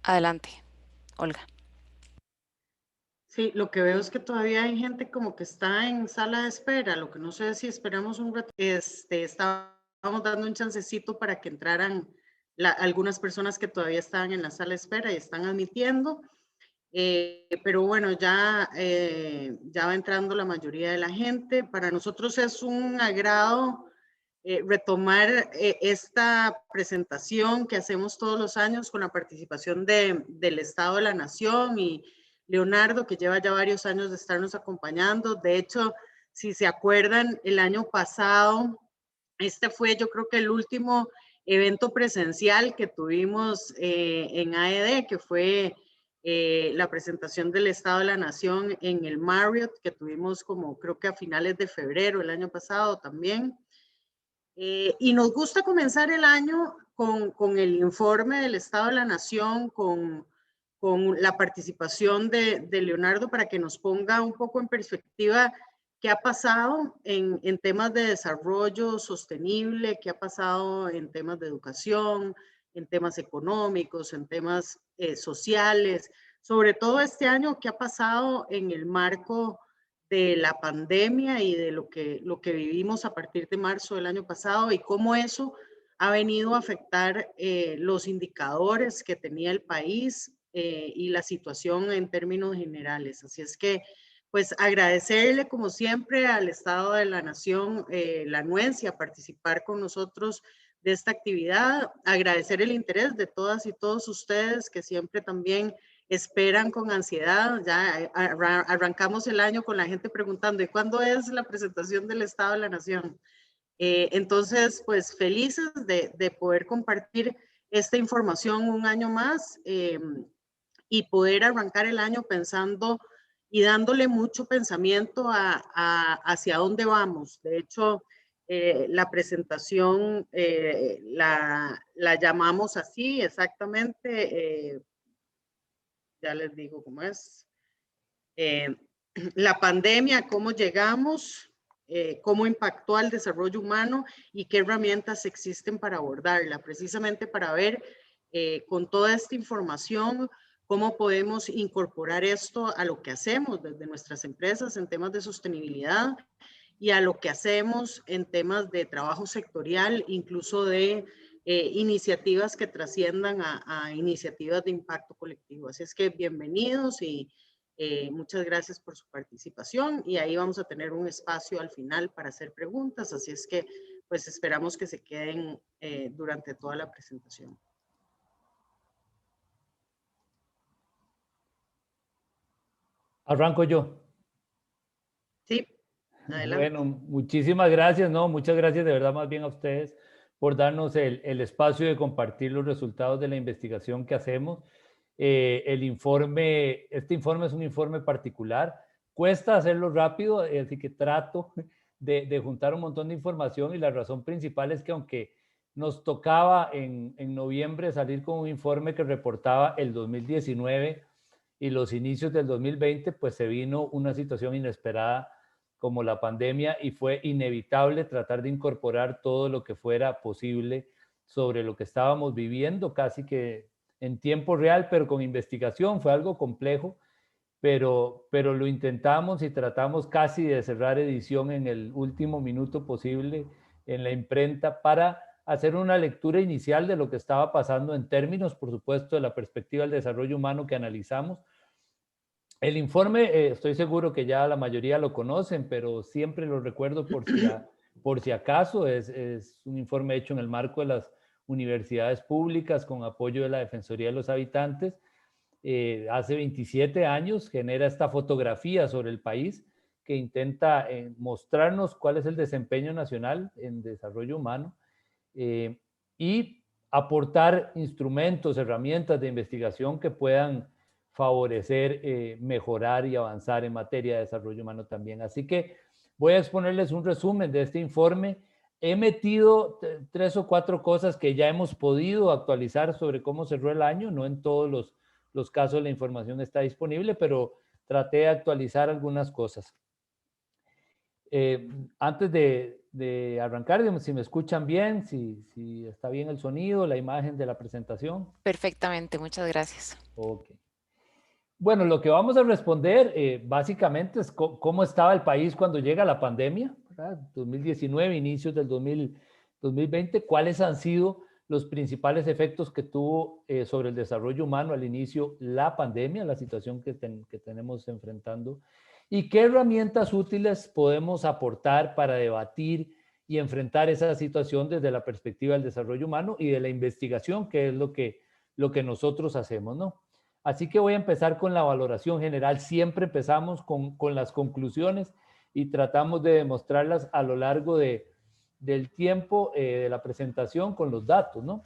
Adelante, Olga. Sí, lo que veo es que todavía hay gente como que está en sala de espera, lo que no sé si esperamos un rato, estábamos dando un chancecito para que entraran algunas personas que todavía estaban en la sala de espera y están admitiendo, pero bueno, ya va entrando la mayoría de la gente. Para nosotros es un agrado retomar esta presentación que hacemos todos los años con la participación del Estado de la Nación y Leonardo, que lleva ya varios años de estarnos acompañando. De hecho, si se acuerdan, el año pasado, este fue yo creo que el último evento presencial que tuvimos en AED, que fue la presentación del Estado de la Nación en el Marriott, que tuvimos como creo que a finales de febrero el año pasado también. Y nos gusta comenzar el año con el informe del Estado de la Nación, con la participación de Leonardo para que nos ponga un poco en perspectiva qué ha pasado en temas de desarrollo sostenible, qué ha pasado en temas de educación, en temas económicos, en temas sociales, sobre todo este año, qué ha pasado en el marco de la pandemia y de lo que vivimos a partir de marzo del año pasado y cómo eso ha venido a afectar los indicadores que tenía el país y la situación en términos generales. Así es que, pues agradecerle como siempre al Estado de la Nación la anuencia a participar con nosotros de esta actividad, agradecer el interés de todas y todos ustedes que siempre también esperan con ansiedad. Ya arrancamos el año con la gente preguntando, ¿y cuándo es la presentación del Estado de la Nación? Entonces, pues felices de poder compartir esta información un año más y poder arrancar el año pensando y dándole mucho pensamiento hacia dónde vamos. De hecho, la presentación la llamamos así exactamente, ya les digo cómo es. Eh, la pandemia, cómo llegamos, cómo impactó al desarrollo humano y qué herramientas existen para abordarla, precisamente para ver con toda esta información cómo podemos incorporar esto a lo que hacemos desde nuestras empresas en temas de sostenibilidad y a lo que hacemos en temas de trabajo sectorial, incluso de iniciativas que trasciendan a iniciativas de impacto colectivo. Así es que bienvenidos y muchas gracias por su participación y ahí vamos a tener un espacio al final para hacer preguntas, así es que pues esperamos que se queden durante toda la presentación. Arranco yo. Sí, adelante. Bueno, muchísimas gracias, ¿no? Muchas gracias de verdad más bien a ustedes por darnos el espacio de compartir los resultados de la investigación que hacemos. Este informe es un informe particular, cuesta hacerlo rápido, así que trato de juntar un montón de información y la razón principal es que aunque nos tocaba en noviembre salir con un informe que reportaba el 2019 y los inicios del 2020, pues se vino una situación inesperada como la pandemia y fue inevitable tratar de incorporar todo lo que fuera posible sobre lo que estábamos viviendo, casi que en tiempo real, pero con investigación. Fue algo complejo, pero lo intentamos y tratamos casi de cerrar edición en el último minuto posible en la imprenta para hacer una lectura inicial de lo que estaba pasando en términos, por supuesto, de la perspectiva del desarrollo humano que analizamos. El informe, estoy seguro que ya la mayoría lo conocen, pero siempre lo recuerdo por si acaso. Es un informe hecho en el marco de las universidades públicas con apoyo de la Defensoría de los Habitantes. Hace 27 años genera esta fotografía sobre el país que intenta mostrarnos cuál es el desempeño nacional en desarrollo humano y aportar instrumentos, herramientas de investigación que puedan favorecer, mejorar y avanzar en materia de desarrollo humano también. Así que voy a exponerles un resumen de este informe. He metido 3 o 4 cosas que ya hemos podido actualizar sobre cómo cerró el año. No en todos los casos la información está disponible, pero traté de actualizar algunas cosas. Antes de arrancar, digamos, si me escuchan bien, si está bien el sonido, la imagen de la presentación. Perfectamente, muchas gracias. Ok. Bueno, lo que vamos a responder básicamente es cómo estaba el país cuando llega la pandemia, ¿verdad? 2019, inicios del 2020, cuáles han sido los principales efectos que tuvo sobre el desarrollo humano al inicio la pandemia, la situación que tenemos enfrentando, y qué herramientas útiles podemos aportar para debatir y enfrentar esa situación desde la perspectiva del desarrollo humano y de la investigación, que es lo que nosotros hacemos, ¿no? Así que voy a empezar con la valoración general. Siempre empezamos con las conclusiones y tratamos de demostrarlas a lo largo del tiempo de la presentación con los datos, ¿no?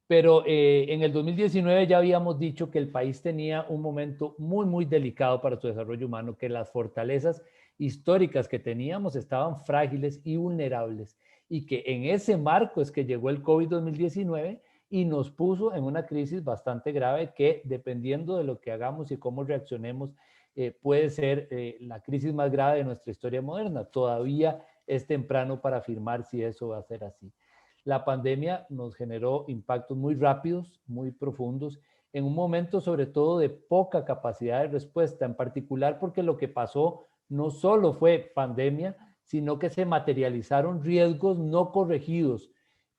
Pero en el 2019 ya habíamos dicho que el país tenía un momento muy, muy delicado para su desarrollo humano, que las fortalezas históricas que teníamos estaban frágiles y vulnerables, y que en ese marco es que llegó el COVID-2019 y nos puso en una crisis bastante grave que, dependiendo de lo que hagamos y cómo reaccionemos, puede ser la crisis más grave de nuestra historia moderna. Todavía es temprano para afirmar si eso va a ser así. La pandemia nos generó impactos muy rápidos, muy profundos, en un momento sobre todo de poca capacidad de respuesta, en particular porque lo que pasó no solo fue pandemia, sino que se materializaron riesgos no corregidos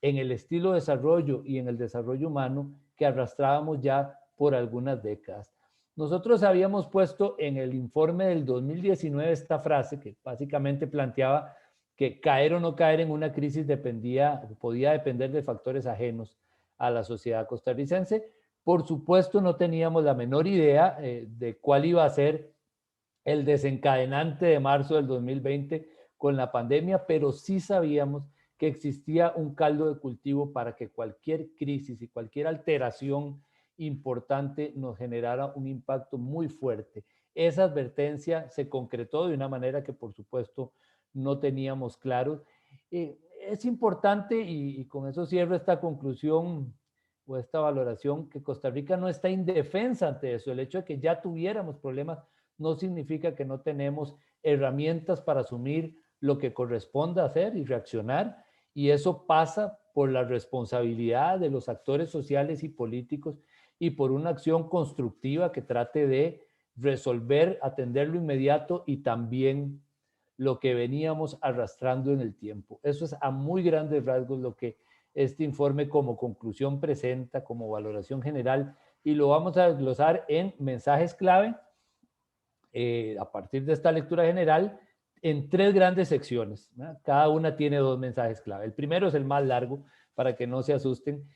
en el estilo de desarrollo y en el desarrollo humano que arrastrábamos ya por algunas décadas. Nosotros habíamos puesto en el informe del 2019 esta frase que básicamente planteaba que caer o no caer en una crisis podía depender de factores ajenos a la sociedad costarricense. Por supuesto, no teníamos la menor idea de cuál iba a ser el desencadenante de marzo del 2020 con la pandemia, pero sí sabíamos que existía un caldo de cultivo para que cualquier crisis y cualquier alteración importante nos generara un impacto muy fuerte. Esa advertencia se concretó de una manera que, por supuesto, no teníamos claro. Es importante, y con eso cierro esta conclusión o esta valoración, que Costa Rica no está indefensa ante eso. El hecho de que ya tuviéramos problemas no significa que no tenemos herramientas para asumir lo que corresponda hacer y reaccionar, y eso pasa por la responsabilidad de los actores sociales y políticos y por una acción constructiva que trate de resolver, atender lo inmediato y también lo que veníamos arrastrando en el tiempo. Eso es a muy grandes rasgos lo que este informe como conclusión presenta, como valoración general, y lo vamos a desglosar en mensajes clave a partir de esta lectura general en 3 grandes secciones, ¿verdad? Cada una tiene 2 mensajes clave. El primero es el más largo para que no se asusten,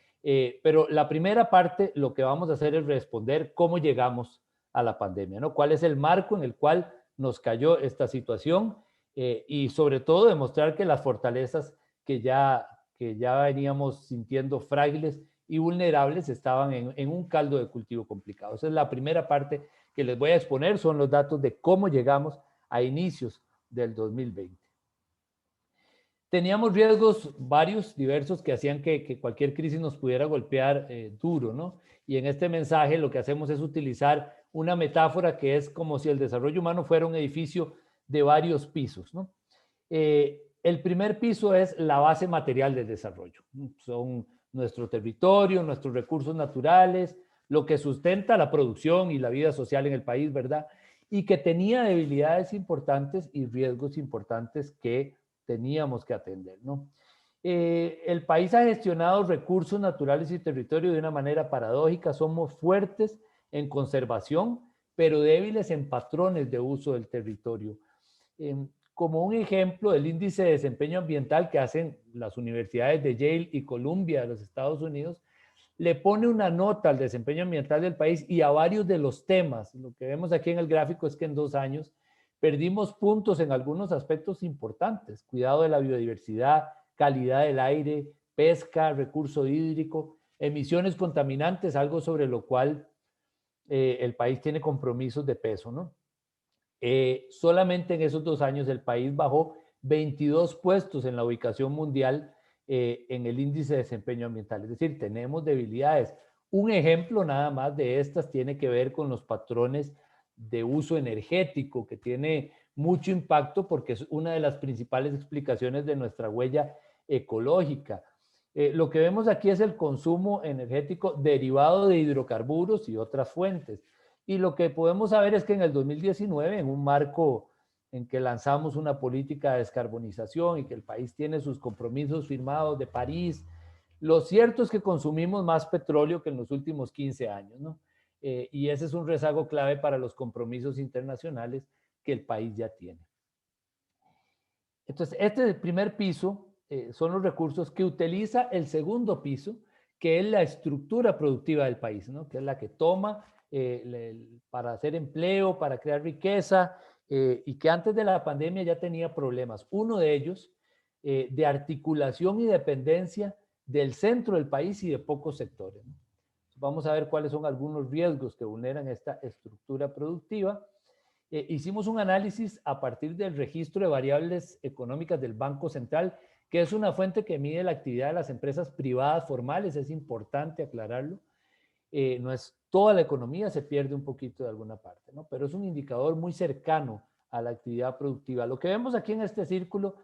pero la primera parte lo que vamos a hacer es responder cómo llegamos a la pandemia, ¿no? ¿Cuál es el marco en el cual nos cayó esta situación? Y sobre todo demostrar que las fortalezas que ya veníamos sintiendo frágiles y vulnerables estaban en un caldo de cultivo complicado. Esa es la primera parte que les voy a exponer, son los datos de cómo llegamos a inicios del 2020. Teníamos riesgos varios, diversos, que hacían que cualquier crisis nos pudiera golpear duro, ¿no? Y en este mensaje lo que hacemos es utilizar una metáfora que es como si el desarrollo humano fuera un edificio de varios pisos, ¿no? El primer piso es la base material del desarrollo. Son nuestro territorio, nuestros recursos naturales, lo que sustenta la producción y la vida social en el país, ¿verdad? Y que tenía debilidades importantes y riesgos importantes que teníamos que atender, ¿no? El país ha gestionado recursos naturales y territorio de una manera paradójica. Somos fuertes en conservación, pero débiles en patrones de uso del territorio. Como un ejemplo, el índice de desempeño ambiental que hacen las universidades de Yale y Columbia de los Estados Unidos, le pone una nota al desempeño ambiental del país y a varios de los temas. Lo que vemos aquí en el gráfico es que en 2 años perdimos puntos en algunos aspectos importantes: cuidado de la biodiversidad, calidad del aire, pesca, recurso hídrico, emisiones contaminantes, algo sobre lo cual el país tiene compromisos de peso, ¿no? Solamente en esos 2 años el país bajó 22 puestos en la ubicación mundial en el índice de desempeño ambiental. Es decir, tenemos debilidades. Un ejemplo nada más de estas tiene que ver con los patrones de uso energético que tiene mucho impacto porque es una de las principales explicaciones de nuestra huella ecológica. Lo que vemos aquí es el consumo energético derivado de hidrocarburos y otras fuentes. Y lo que podemos saber es que en el 2019, en un marco en que lanzamos una política de descarbonización y que el país tiene sus compromisos firmados de París, lo cierto es que consumimos más petróleo que en los últimos 15 años, ¿no? Y ese es un rezago clave para los compromisos internacionales que el país ya tiene. Entonces, este primer piso son los recursos que utiliza el segundo piso, que es la estructura productiva del país, ¿no? Que es la que toma para hacer empleo, para crear riqueza, y que antes de la pandemia ya tenía problemas. Uno de ellos, de articulación y dependencia del centro del país y de pocos sectores, ¿no? Vamos a ver cuáles son algunos riesgos que vulneran esta estructura productiva. Hicimos un análisis a partir del registro de variables económicas del Banco Central, que es una fuente que mide la actividad de las empresas privadas formales, es importante aclararlo. No es toda la economía, se pierde un poquito de alguna parte, ¿no? Pero es un indicador muy cercano a la actividad productiva. Lo que vemos aquí en este círculo,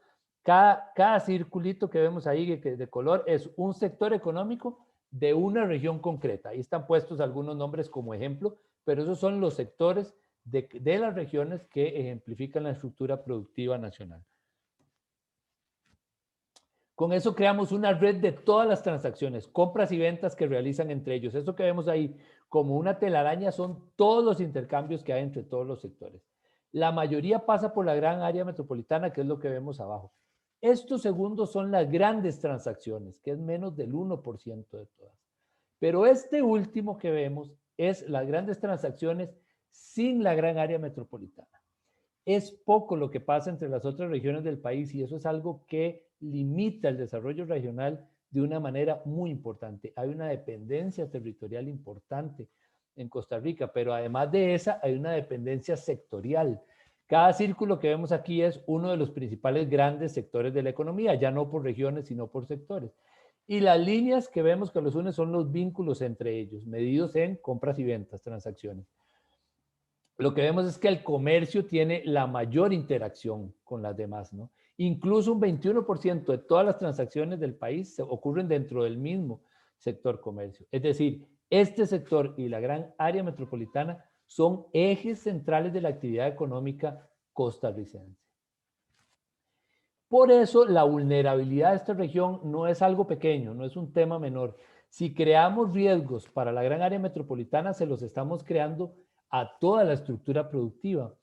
cada circulito que vemos ahí de color es un sector económico de una región concreta. Ahí están puestos algunos nombres como ejemplo, pero esos son los sectores de las regiones que ejemplifican la estructura productiva nacional. Con eso creamos una red de todas las transacciones, compras y ventas que realizan entre ellos. Eso que vemos ahí como una telaraña son todos los intercambios que hay entre todos los sectores. La mayoría pasa por la gran área metropolitana, que es lo que vemos abajo. Estos segundos son las grandes transacciones, que es menos del 1% de todas. Pero este último que vemos es las grandes transacciones sin la gran área metropolitana. Es poco lo que pasa entre las otras regiones del país y eso es algo que limita el desarrollo regional de una manera muy importante. Hay una dependencia territorial importante en Costa Rica, pero además de esa hay una dependencia sectorial. Cada círculo que vemos aquí es uno de los principales grandes sectores de la economía, ya no por regiones, sino por sectores. Y las líneas que vemos que los unen son los vínculos entre ellos, medidos en compras y ventas, transacciones. Lo que vemos es que el comercio tiene la mayor interacción con las demás, ¿no? Incluso un 21% de todas las transacciones del país ocurren dentro del mismo sector comercio. Es decir, este sector y la gran área metropolitana son ejes centrales de la actividad económica costarricense. Por eso la vulnerabilidad de esta región no es algo pequeño, no es un tema menor. Si creamos riesgos para la gran área metropolitana, se los estamos creando a toda la estructura productiva.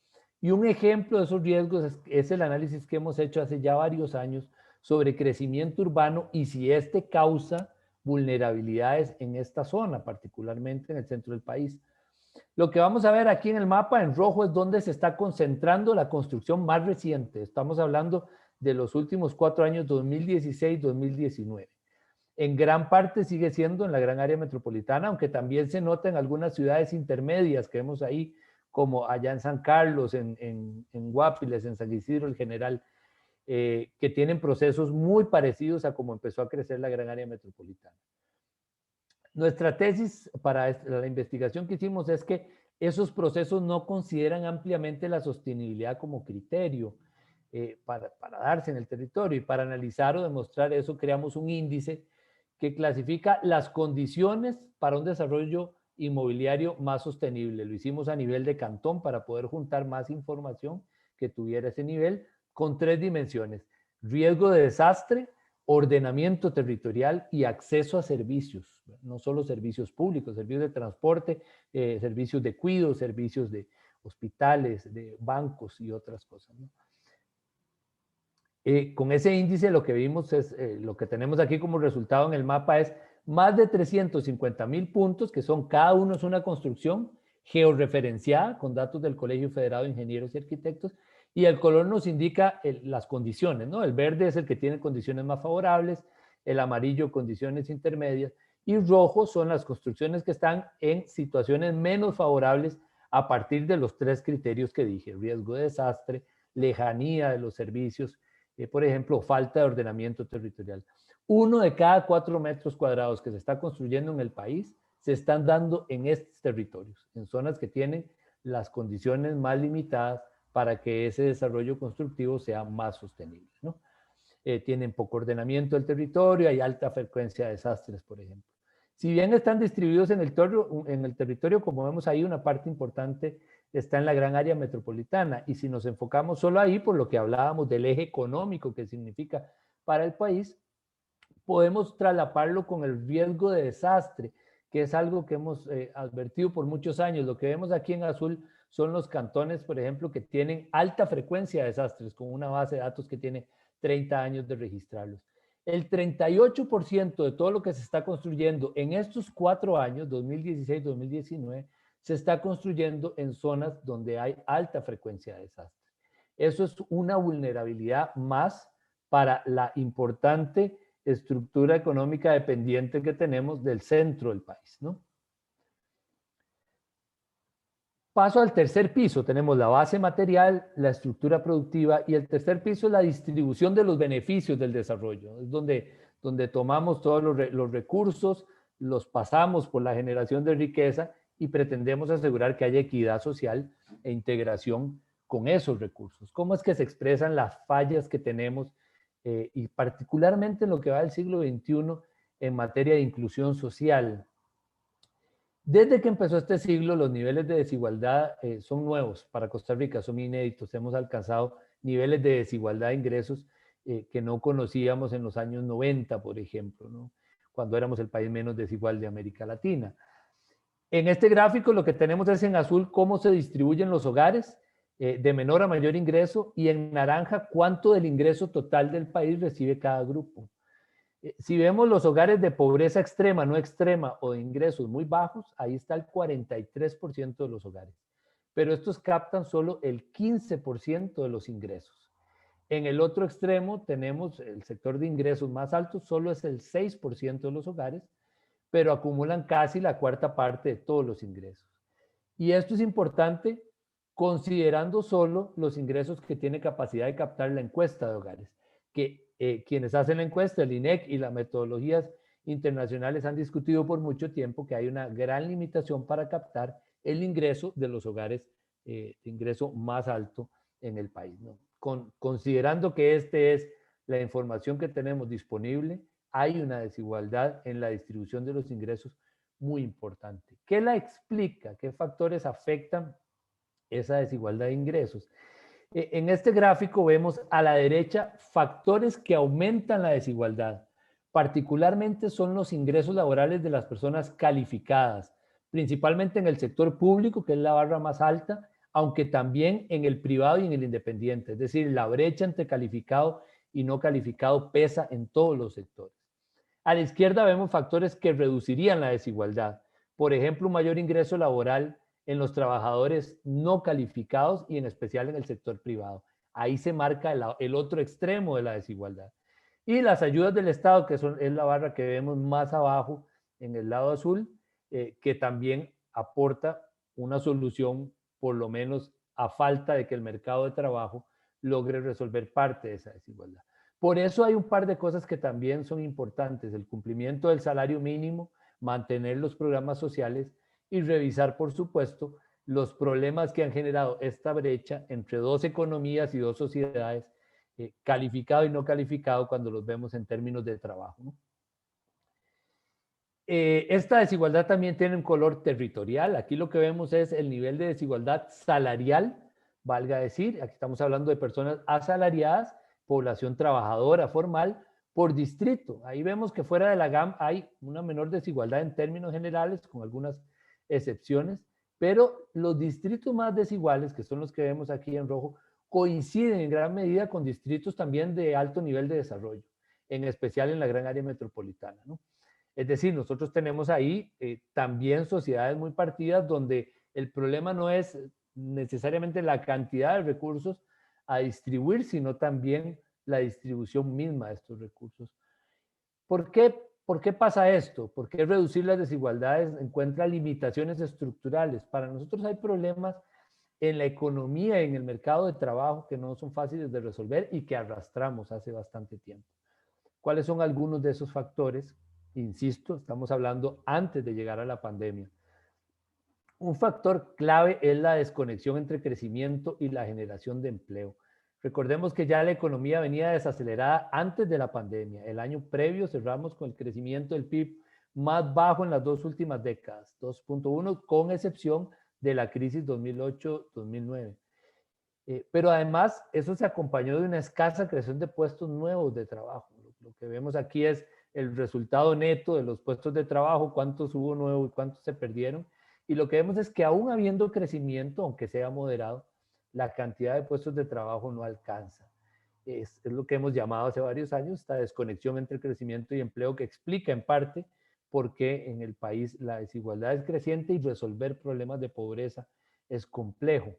Y un ejemplo de esos riesgos es el análisis que hemos hecho hace ya varios años sobre crecimiento urbano y si este causa vulnerabilidades en esta zona, particularmente en el centro del país. Lo que vamos a ver aquí en el mapa en rojo es donde se está concentrando la construcción más reciente. Estamos hablando de los últimos 4 años, 2016-2019. En gran parte sigue siendo en la gran área metropolitana, aunque también se nota en algunas ciudades intermedias que vemos ahí, como allá en San Carlos, en Guapiles, en San Isidro, el General, que tienen procesos muy parecidos a cómo empezó a crecer la gran área metropolitana. Nuestra tesis para la investigación que hicimos es que esos procesos no consideran ampliamente la sostenibilidad como criterio para darse en el territorio, y para analizar o demostrar eso creamos un índice que clasifica las condiciones para un desarrollo inmobiliario más sostenible. Lo hicimos a nivel de cantón para poder juntar más información que tuviera ese nivel con 3 dimensiones: riesgo de desastre, ordenamiento territorial y acceso a servicios, no solo servicios públicos, servicios de transporte, servicios de cuidado, servicios de hospitales, de bancos y otras cosas, ¿no? Con ese índice lo que vimos es, lo que tenemos aquí como resultado en el mapa es más de 350,000 puntos, que son cada uno es una construcción georreferenciada con datos del Colegio Federado de Ingenieros y Arquitectos, y el color nos indica las condiciones, ¿no? El verde es el que tiene condiciones más favorables, el amarillo condiciones intermedias, y rojo son las construcciones que están en situaciones menos favorables a partir de los 3 criterios que dije: riesgo de desastre, lejanía de los servicios, por ejemplo, falta de ordenamiento territorial. 1 de cada 4 metros cuadrados que se está construyendo en el país se están dando en estos territorios, en zonas que tienen las condiciones más limitadas para que ese desarrollo constructivo sea más sostenible, ¿no? Tienen poco ordenamiento del territorio, hay alta frecuencia de desastres, por ejemplo. Si bien están distribuidos en el territorio, como vemos ahí, una parte importante está en la gran área metropolitana. Y si nos enfocamos solo ahí, por lo que hablábamos del eje económico que significa para el país, podemos traslaparlo con el riesgo de desastre, que es algo que hemos advertido por muchos años. Lo que vemos aquí en azul son los cantones, por ejemplo, que tienen alta frecuencia de desastres, con una base de datos que tiene 30 años de registrarlos. El 38% de todo lo que se está construyendo en estos 4 años, 2016-2019, se está construyendo en zonas donde hay alta frecuencia de desastres. Eso es una vulnerabilidad más para la importante estructura económica dependiente que tenemos del centro del país, ¿no? Paso al tercer piso. Tenemos la base material, la estructura productiva, y el tercer piso es la distribución de los beneficios del desarrollo. Es donde tomamos todos los recursos, los pasamos por la generación de riqueza y pretendemos asegurar que haya equidad social e integración con esos recursos. ¿Cómo es que se expresan las fallas que tenemos y particularmente en lo que va del siglo XXI en materia de inclusión social? Desde que empezó este siglo, los niveles de desigualdad son nuevos para Costa Rica, son inéditos. Hemos alcanzado niveles de desigualdad de ingresos que no conocíamos en los años 90, por ejemplo, ¿no? Cuando éramos el país menos desigual de América Latina. En este gráfico lo que tenemos es en azul cómo se distribuyen los hogares de menor a mayor ingreso, y en naranja cuánto del ingreso total del país recibe cada grupo. Si vemos los hogares de pobreza extrema, no extrema o de ingresos muy bajos, ahí está el 43% de los hogares. Pero estos captan solo el 15% de los ingresos. En el otro extremo tenemos el sector de ingresos más altos, solo es el 6% de los hogares, pero acumulan casi la cuarta parte de todos los ingresos. Y esto es importante considerando solo los ingresos que tiene capacidad de captar la encuesta de hogares, que quienes hacen la encuesta, el INEC y las metodologías internacionales han discutido por mucho tiempo que hay una gran limitación para captar el ingreso de los hogares de ingreso más alto en el país, ¿no? Considerando que esta es la información que tenemos disponible, hay una desigualdad en la distribución de los ingresos muy importante. ¿Qué la explica? ¿Qué factores afectan esa desigualdad de ingresos? En este gráfico vemos a la derecha factores que aumentan la desigualdad. Particularmente son los ingresos laborales de las personas calificadas, principalmente en el sector público, que es la barra más alta, aunque también en el privado y en el independiente. Es decir, la brecha entre calificado y no calificado pesa en todos los sectores. A la izquierda vemos factores que reducirían la desigualdad. Por ejemplo, un mayor ingreso laboral en los trabajadores no calificados y en especial en el sector privado. Ahí se marca el otro extremo de la desigualdad. Y las ayudas del Estado, que es la barra que vemos más abajo en el lado azul, que también aporta una solución, por lo menos a falta de que el mercado de trabajo logre resolver parte de esa desigualdad. Por eso hay un par de cosas que también son importantes: el cumplimiento del salario mínimo, mantener los programas sociales y revisar, por supuesto, los problemas que han generado esta brecha entre dos economías y dos sociedades, calificado y no calificado, cuando los vemos en términos de trabajo, ¿no? Esta desigualdad también tiene un color territorial. Aquí lo que vemos es el nivel de desigualdad salarial, valga decir, aquí estamos hablando de personas asalariadas, población trabajadora formal, por distrito. Ahí vemos que fuera de la GAM hay una menor desigualdad en términos generales, con algunas excepciones, pero los distritos más desiguales, que son los que vemos aquí en rojo, coinciden en gran medida con distritos también de alto nivel de desarrollo, en especial en la gran área metropolitana, ¿no? Es decir, nosotros tenemos ahí también sociedades muy partidas donde el problema no es necesariamente la cantidad de recursos a distribuir, sino también la distribución misma de estos recursos. ¿Por qué pasa esto? ¿Por qué reducir las desigualdades encuentra limitaciones estructurales? Para nosotros hay problemas en la economía y en el mercado de trabajo que no son fáciles de resolver y que arrastramos hace bastante tiempo. ¿Cuáles son algunos de esos factores? Insisto, estamos hablando antes de llegar a la pandemia. Un factor clave es la desconexión entre crecimiento y la generación de empleo. Recordemos que ya la economía venía desacelerada antes de la pandemia. El año previo cerramos con el crecimiento del PIB más bajo en las dos últimas décadas, 2.1, con excepción de la crisis 2008-2009. Pero además, eso se acompañó de una escasa creación de puestos nuevos de trabajo. Lo que vemos aquí es el resultado neto de los puestos de trabajo, cuántos hubo nuevos y cuántos se perdieron. Y lo que vemos es que aún habiendo crecimiento, aunque sea moderado, la cantidad de puestos de trabajo no alcanza. Es lo que hemos llamado hace varios años esta desconexión entre crecimiento y empleo, que explica en parte por qué en el país la desigualdad es creciente y resolver problemas de pobreza es complejo.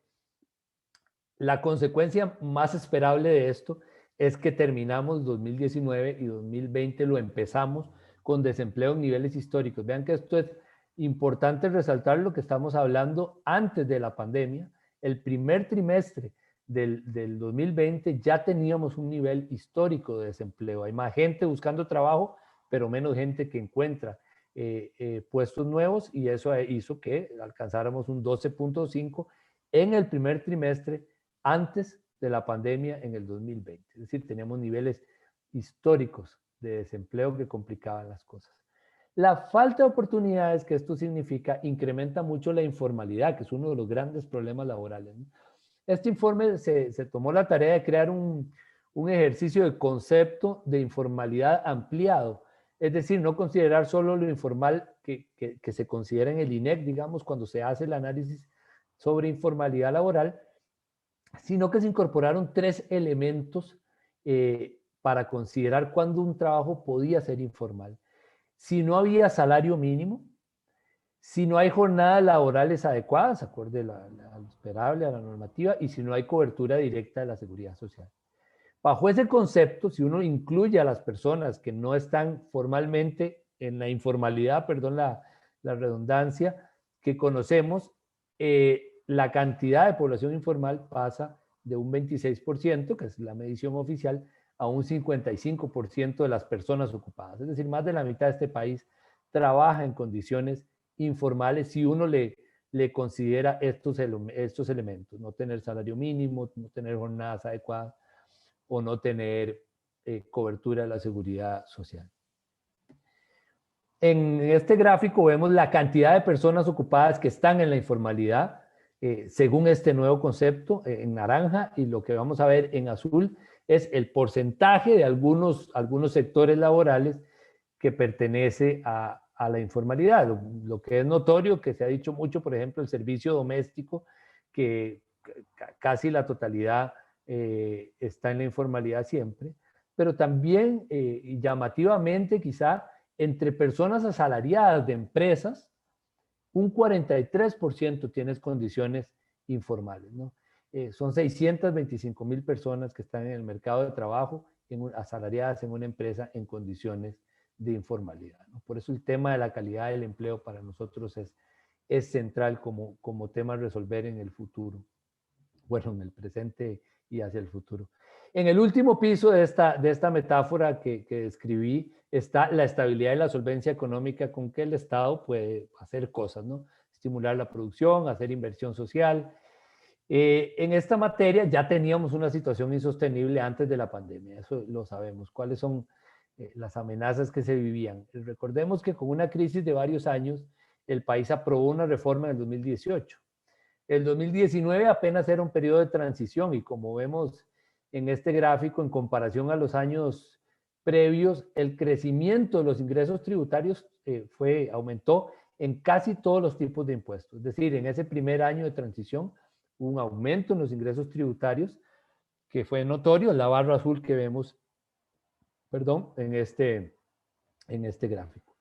La consecuencia más esperable de esto es que terminamos 2019 y 2020 lo empezamos con desempleo en niveles históricos. Vean que esto es importante resaltar lo que estamos hablando antes de la pandemia. El primer trimestre del 2020 ya teníamos un nivel histórico de desempleo. Hay más gente buscando trabajo, pero menos gente que encuentra puestos nuevos, y eso hizo que alcanzáramos un 12.5 en el primer trimestre antes de la pandemia en el 2020. Es decir, teníamos niveles históricos de desempleo que complicaban las cosas. La falta de oportunidades que esto significa incrementa mucho la informalidad, que es uno de los grandes problemas laborales, ¿no? Este informe se tomó la tarea de crear un ejercicio de concepto de informalidad ampliado, es decir, no considerar solo lo informal que se considera en el INEC, digamos, cuando se hace el análisis sobre informalidad laboral, sino que se incorporaron 3 elementos para considerar cuándo un trabajo podía ser informal. Si no había salario mínimo, si no hay jornadas laborales adecuadas, acorde a lo esperable, a la normativa, y si no hay cobertura directa de la seguridad social. Bajo ese concepto, si uno incluye a las personas que no están formalmente en la informalidad, perdón la redundancia, que conocemos, la cantidad de población informal pasa de un 26%, que es la medición oficial, a un 55% de las personas ocupadas. Es decir, más de la mitad de este país trabaja en condiciones informales si uno le considera estos elementos: no tener salario mínimo, no tener jornadas adecuadas o no tener cobertura de la seguridad social. En este gráfico vemos la cantidad de personas ocupadas que están en la informalidad, según este nuevo concepto, en naranja, y lo que vamos a ver en azul es el porcentaje de algunos sectores laborales que pertenece a la informalidad. Lo que es notorio, que se ha dicho mucho, por ejemplo, el servicio doméstico, que casi la totalidad está en la informalidad siempre, pero también llamativamente quizá entre personas asalariadas de empresas, un 43% tiene condiciones informales, ¿no? Son 625,000 personas que están en el mercado de trabajo asalariadas en una empresa en condiciones de informalidad, ¿no? Por eso el tema de la calidad del empleo para nosotros es central como tema a resolver en el futuro. Bueno, en el presente y hacia el futuro. En el último piso de esta metáfora que describí está la estabilidad y la solvencia económica con que el Estado puede hacer cosas, ¿no? Estimular la producción, hacer inversión social. En esta materia ya teníamos una situación insostenible antes de la pandemia, eso lo sabemos. ¿Cuáles son las amenazas que se vivían? Recordemos que con una crisis de varios años, el país aprobó una reforma en el 2018. El 2019 apenas era un periodo de transición, y como vemos en este gráfico, en comparación a los años previos, el crecimiento de los ingresos tributarios aumentó en casi todos los tipos de impuestos. Es decir, en ese primer año de transición hubo un aumento en los ingresos tributarios que fue notorio, la barra azul que vemos, perdón, en este gráfico.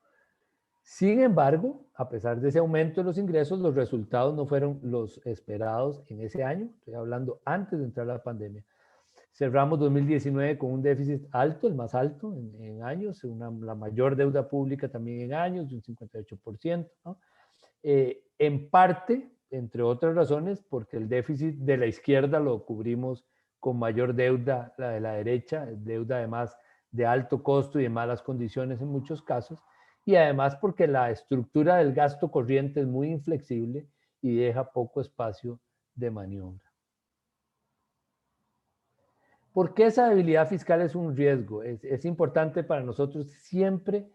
Sin embargo, a pesar de ese aumento de los ingresos, los resultados no fueron los esperados en ese año. Estoy hablando antes de entrar la pandemia. Cerramos 2019 con un déficit alto, el más alto en años, la mayor deuda pública también en años, de un 58%, ¿no? En parte, entre otras razones, porque el déficit de la izquierda lo cubrimos con mayor deuda, la de la derecha, deuda además de alto costo y de malas condiciones en muchos casos, y además porque la estructura del gasto corriente es muy inflexible y deja poco espacio de maniobra. ¿Por qué esa debilidad fiscal es un riesgo? Es importante para nosotros siempre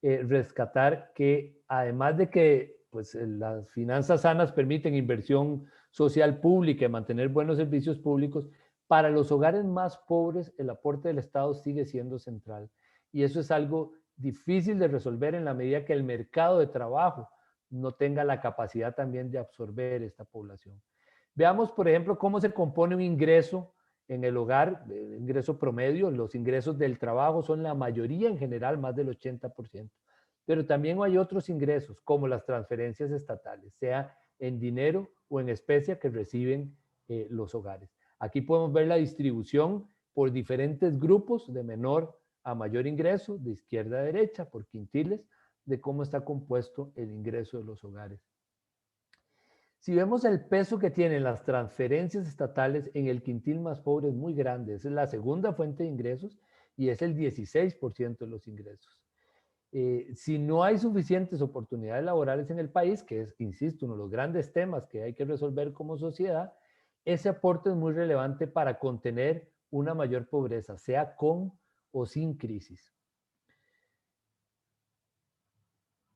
rescatar que además de que pues, las finanzas sanas permiten inversión social pública y mantener buenos servicios públicos, para los hogares más pobres el aporte del Estado sigue siendo central. Y eso es algo difícil de resolver en la medida que el mercado de trabajo no tenga la capacidad también de absorber esta población. Veamos, por ejemplo, cómo se compone un ingreso en el hogar, ingreso promedio. Los ingresos del trabajo son la mayoría en general, más del 80%. Pero también hay otros ingresos, como las transferencias estatales, sea en dinero o en especie que reciben los hogares. Aquí podemos ver la distribución por diferentes grupos, de menor a mayor ingreso, de izquierda a derecha, por quintiles, de cómo está compuesto el ingreso de los hogares. Si vemos el peso que tienen las transferencias estatales en el quintil más pobre, es muy grande. Esa es la segunda fuente de ingresos y es el 16% de los ingresos. Si no hay suficientes oportunidades laborales en el país, que es, insisto, uno de los grandes temas que hay que resolver como sociedad, ese aporte es muy relevante para contener una mayor pobreza, sea con o sin crisis.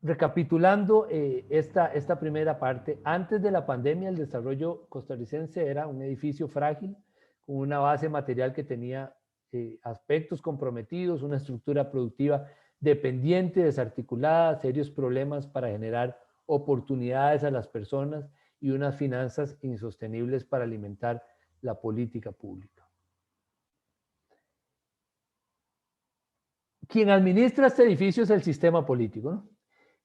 Recapitulando esta primera parte, antes de la pandemia el desarrollo costarricense era un edificio frágil, con una base material que tenía aspectos comprometidos, una estructura productiva dependiente, desarticulada, serios problemas para generar oportunidades a las personas y unas finanzas insostenibles para alimentar la política pública. Quien administra este edificio es el sistema político, ¿no?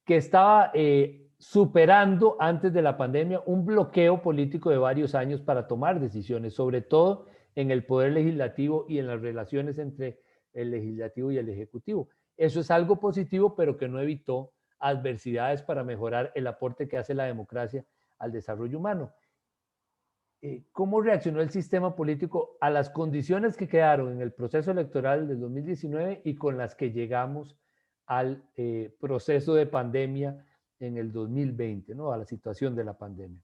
Que estaba superando antes de la pandemia un bloqueo político de varios años para tomar decisiones, sobre todo en el poder legislativo y en las relaciones entre el legislativo y el ejecutivo. Eso es algo positivo, pero que no evitó adversidades para mejorar el aporte que hace la democracia al desarrollo humano. ¿Cómo reaccionó el sistema político a las condiciones que quedaron en el proceso electoral del 2019 y con las que llegamos al proceso de pandemia en el 2020, ¿no? A la situación de la pandemia?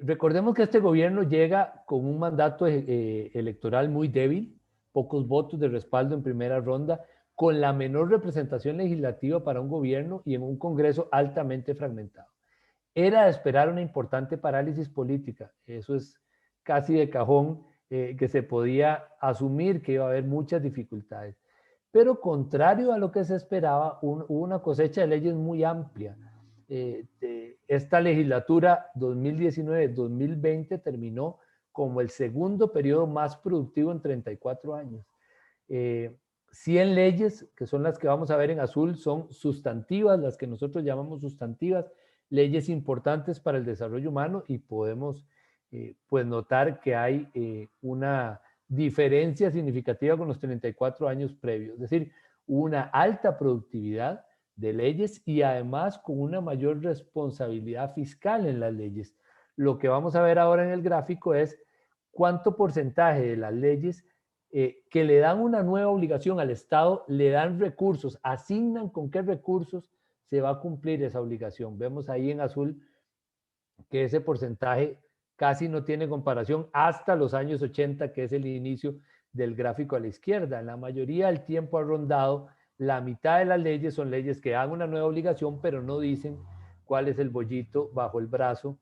Recordemos que este gobierno llega con un mandato electoral muy débil, pocos votos de respaldo en primera ronda, con la menor representación legislativa para un gobierno y en un Congreso altamente fragmentado. Era de esperar una importante parálisis política, eso es casi de cajón, que se podía asumir que iba a haber muchas dificultades. Pero contrario a lo que se esperaba, hubo una cosecha de leyes muy amplia. Esta legislatura 2019-2020 terminó como el segundo periodo más productivo en 34 años. 100 leyes, que son las que vamos a ver en azul, son sustantivas, las que nosotros llamamos sustantivas, leyes importantes para el desarrollo humano, y podemos pues notar que hay una diferencia significativa con los 34 años previos, es decir, una alta productividad de leyes y además con una mayor responsabilidad fiscal en las leyes. Lo que vamos a ver ahora en el gráfico es cuánto porcentaje de las leyes que le dan una nueva obligación al Estado, le dan recursos, asignan con qué recursos se va a cumplir esa obligación. Vemos ahí en azul que ese porcentaje casi no tiene comparación hasta los años 80, que es el inicio del gráfico a la izquierda. En la mayoría del tiempo ha rondado la mitad de las leyes, son leyes que dan una nueva obligación, pero no dicen cuál es el bollito bajo el brazo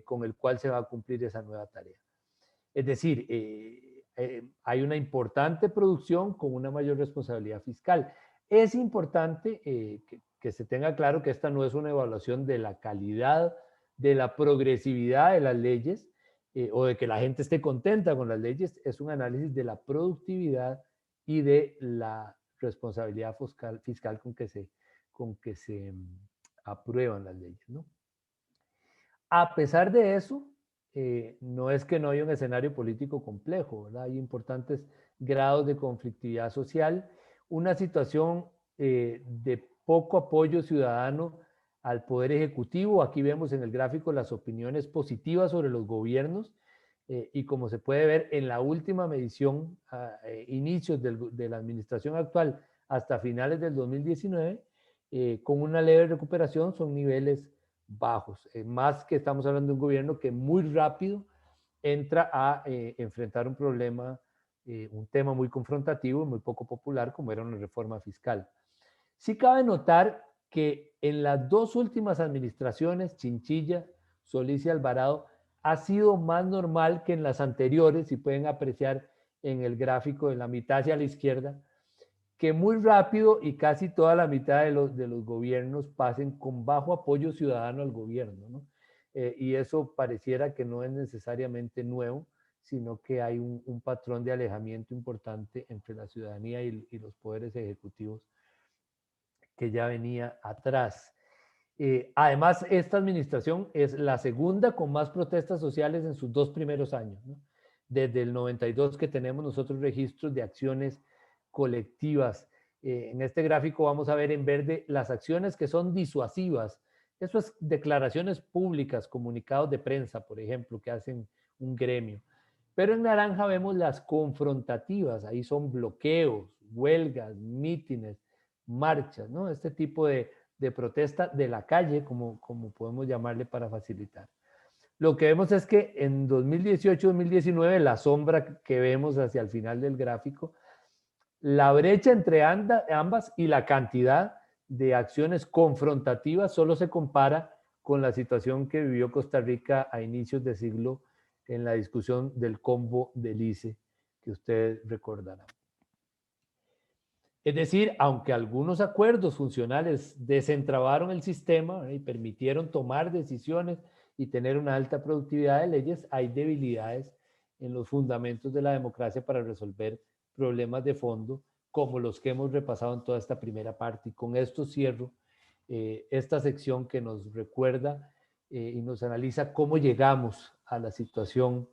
con el cual se va a cumplir esa nueva tarea. Es decir, hay una importante producción con una mayor responsabilidad fiscal. Es importante que se tenga claro que esta no es una evaluación de la calidad, de la progresividad de las leyes o de que la gente esté contenta con las leyes, es un análisis de la productividad y de la responsabilidad fiscal con que se aprueban las leyes, ¿no? A pesar de eso, no es que no haya un escenario político complejo, ¿verdad? Hay importantes grados de conflictividad social, una situación de poco apoyo ciudadano al poder ejecutivo. Aquí vemos en el gráfico las opiniones positivas sobre los gobiernos y como se puede ver en la última medición, inicios de la administración actual hasta finales del 2019, con una leve recuperación, son niveles bajos. Más que estamos hablando de un gobierno que muy rápido entra a enfrentar un problema, un tema muy confrontativo, muy poco popular, como era una reforma fiscal. Sí cabe notar que en las dos últimas administraciones, Chinchilla, Solís y Alvarado, ha sido más normal que en las anteriores, si pueden apreciar en el gráfico de la mitad hacia la izquierda, que muy rápido y casi toda la mitad de los gobiernos pasen con bajo apoyo ciudadano al gobierno, ¿no? Y eso pareciera que no es necesariamente nuevo, sino que hay un patrón de alejamiento importante entre la ciudadanía y los poderes ejecutivos que ya venía atrás. Además, esta administración es la segunda con más protestas sociales en sus dos primeros años, ¿no? Desde el 92 que tenemos nosotros registros de acciones colectivas. En este gráfico vamos a ver en verde las acciones que son disuasivas. Eso es declaraciones públicas, comunicados de prensa, por ejemplo, que hacen un gremio. Pero en naranja vemos las confrontativas. Ahí son bloqueos, huelgas, mítines, marchas, ¿no? Este tipo de protesta de la calle, como podemos llamarle para facilitar. Lo que vemos es que en 2018-2019, la sombra que vemos hacia el final del gráfico, la brecha entre ambas y la cantidad de acciones confrontativas solo se compara con la situación que vivió Costa Rica a inicios de siglo en la discusión del combo del ICE, que ustedes recordarán. Es decir, aunque algunos acuerdos funcionales desentrabaron el sistema y permitieron tomar decisiones y tener una alta productividad de leyes, hay debilidades en los fundamentos de la democracia para resolver problemas de fondo, como los que hemos repasado en toda esta primera parte. Y con esto cierro esta sección que nos recuerda y nos analiza cómo llegamos a la situación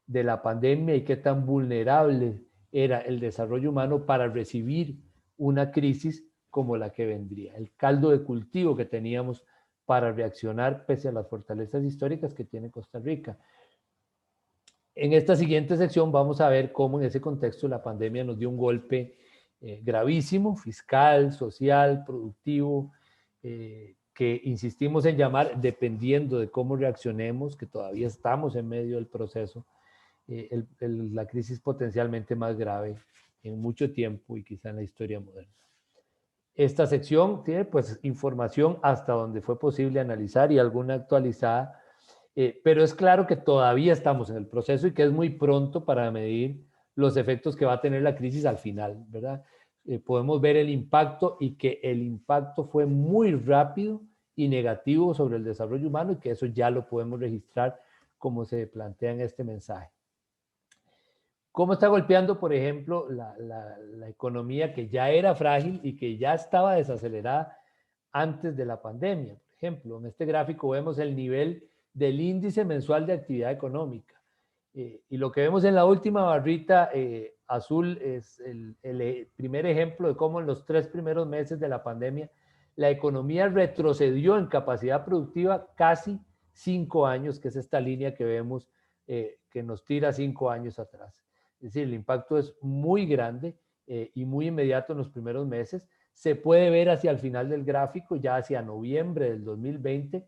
de la pandemia y qué tan vulnerable era el desarrollo humano para recibir una crisis como la que vendría. El caldo de cultivo que teníamos para reaccionar pese a las fortalezas históricas que tiene Costa Rica. En esta siguiente sección vamos a ver cómo en ese contexto la pandemia nos dio un golpe gravísimo, fiscal, social, productivo, que insistimos en llamar, dependiendo de cómo reaccionemos, que todavía estamos en medio del proceso, la crisis potencialmente más grave en mucho tiempo y quizá en la historia moderna. Esta sección tiene pues información hasta donde fue posible analizar y alguna actualizada, pero es claro que todavía estamos en el proceso y que es muy pronto para medir los efectos que va a tener la crisis al final, ¿verdad? Podemos ver el impacto y que el impacto fue muy rápido y negativo sobre el desarrollo humano y que eso ya lo podemos registrar como se plantea en este mensaje. ¿Cómo está golpeando, por ejemplo, la economía que ya era frágil y que ya estaba desacelerada antes de la pandemia? Por ejemplo, en este gráfico vemos el nivel del índice mensual de actividad económica. Y lo que vemos en la última barrita azul es el primer ejemplo de cómo en los 3 primeros meses de la pandemia la economía retrocedió en capacidad productiva casi 5 años, que es esta línea que vemos que nos tira 5 años atrás. Es decir, el impacto es muy grande y muy inmediato en los primeros meses. Se puede ver hacia el final del gráfico, ya hacia noviembre del 2020,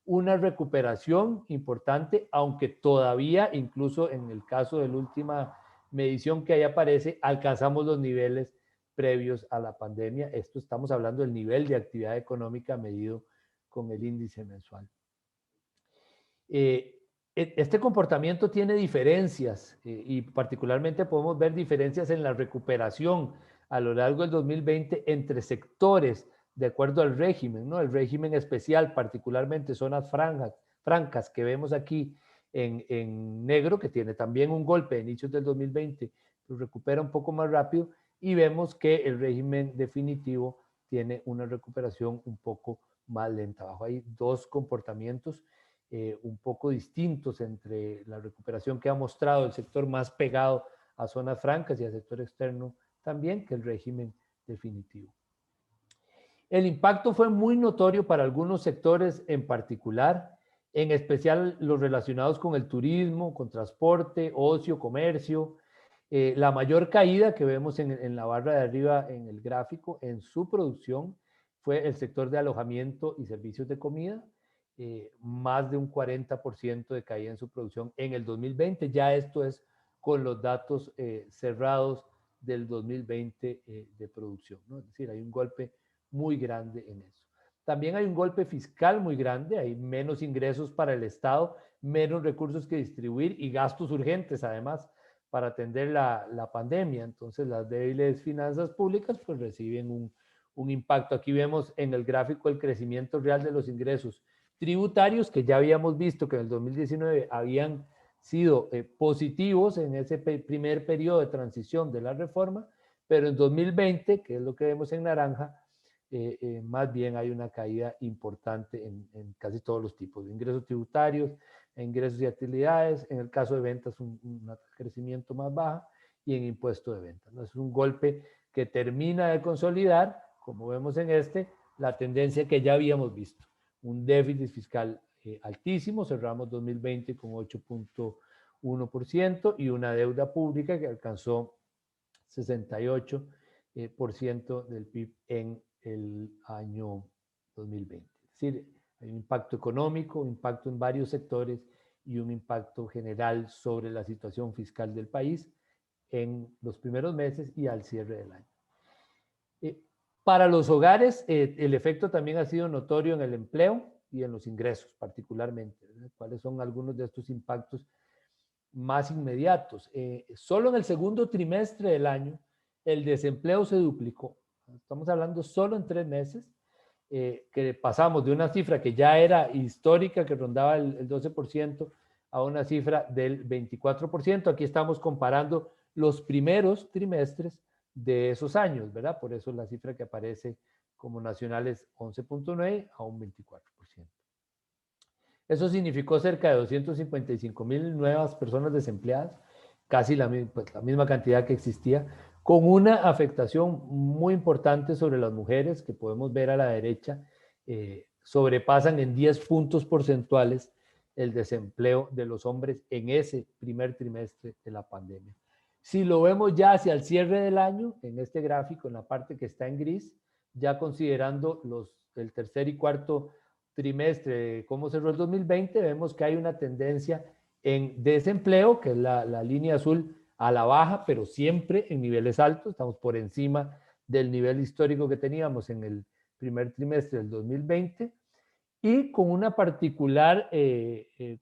una recuperación importante, aunque todavía, incluso en el caso de la última medición que ahí aparece, alcanzamos los niveles previos a la pandemia. Esto estamos hablando del nivel de actividad económica medido con el índice mensual. Este comportamiento tiene diferencias y particularmente podemos ver diferencias en la recuperación a lo largo del 2020 entre sectores de acuerdo al régimen, ¿no? El régimen especial, particularmente zonas francas que vemos aquí en negro, que tiene también un golpe a inicios del 2020, lo recupera un poco más rápido, y vemos que el régimen definitivo tiene una recuperación un poco más lenta. Abajo hay dos comportamientos un poco distintos entre la recuperación que ha mostrado el sector más pegado a zonas francas y al sector externo también que el régimen definitivo. El impacto fue muy notorio para algunos sectores en particular, en especial los relacionados con el turismo, con transporte, ocio, comercio. La mayor caída que vemos en la barra de arriba en el gráfico en su producción fue el sector de alojamiento y servicios de comida, más de un 40% de caída en su producción en el 2020. Ya esto es con los datos cerrados del 2020 de producción, ¿no? Es decir, hay un golpe muy grande en eso. También hay un golpe fiscal muy grande, hay menos ingresos para el Estado, menos recursos que distribuir y gastos urgentes además para atender la pandemia. Entonces las débiles finanzas públicas pues reciben un impacto. Aquí vemos en el gráfico el crecimiento real de los ingresos tributarios, que ya habíamos visto que en el 2019 habían sido positivos en ese primer periodo de transición de la reforma, pero en 2020, que es lo que vemos en naranja, más bien hay una caída importante en casi todos los tipos de ingresos tributarios, ingresos y actividades, en el caso de ventas un crecimiento más bajo y en impuesto de ventas, ¿no? Es un golpe que termina de consolidar, como vemos en la tendencia que ya habíamos visto, un déficit fiscal altísimo, cerramos 2020 con 8.1% y una deuda pública que alcanzó 68% del PIB en el año 2020. Es decir, hay un impacto económico, un impacto en varios sectores y un impacto general sobre la situación fiscal del país en los primeros meses y al cierre del año. Para los hogares, el efecto también ha sido notorio en el empleo y en los ingresos particularmente, ¿verdad? ¿Cuáles son algunos de estos impactos más inmediatos? Solo en el segundo trimestre del año, el desempleo se duplicó. Estamos hablando solo en 3 meses, que pasamos de una cifra que ya era histórica, que rondaba el 12%, a una cifra del 24%. Aquí estamos comparando los primeros trimestres de esos años, ¿verdad? Por eso la cifra que aparece como nacional es 11.9 a un 24%. Eso significó cerca de 255,000 nuevas personas desempleadas, casi pues, la misma cantidad que existía, con una afectación muy importante sobre las mujeres, que podemos ver a la derecha, sobrepasan en 10 puntos porcentuales el desempleo de los hombres en ese primer trimestre de la pandemia. Si lo vemos ya hacia el cierre del año, en este gráfico, en la parte que está en gris, ya considerando el tercer y cuarto trimestre de cómo cerró el 2020, vemos que hay una tendencia en desempleo, que es la línea azul a la baja, pero siempre en niveles altos, estamos por encima del nivel histórico que teníamos en el primer trimestre del 2020, y con una particular,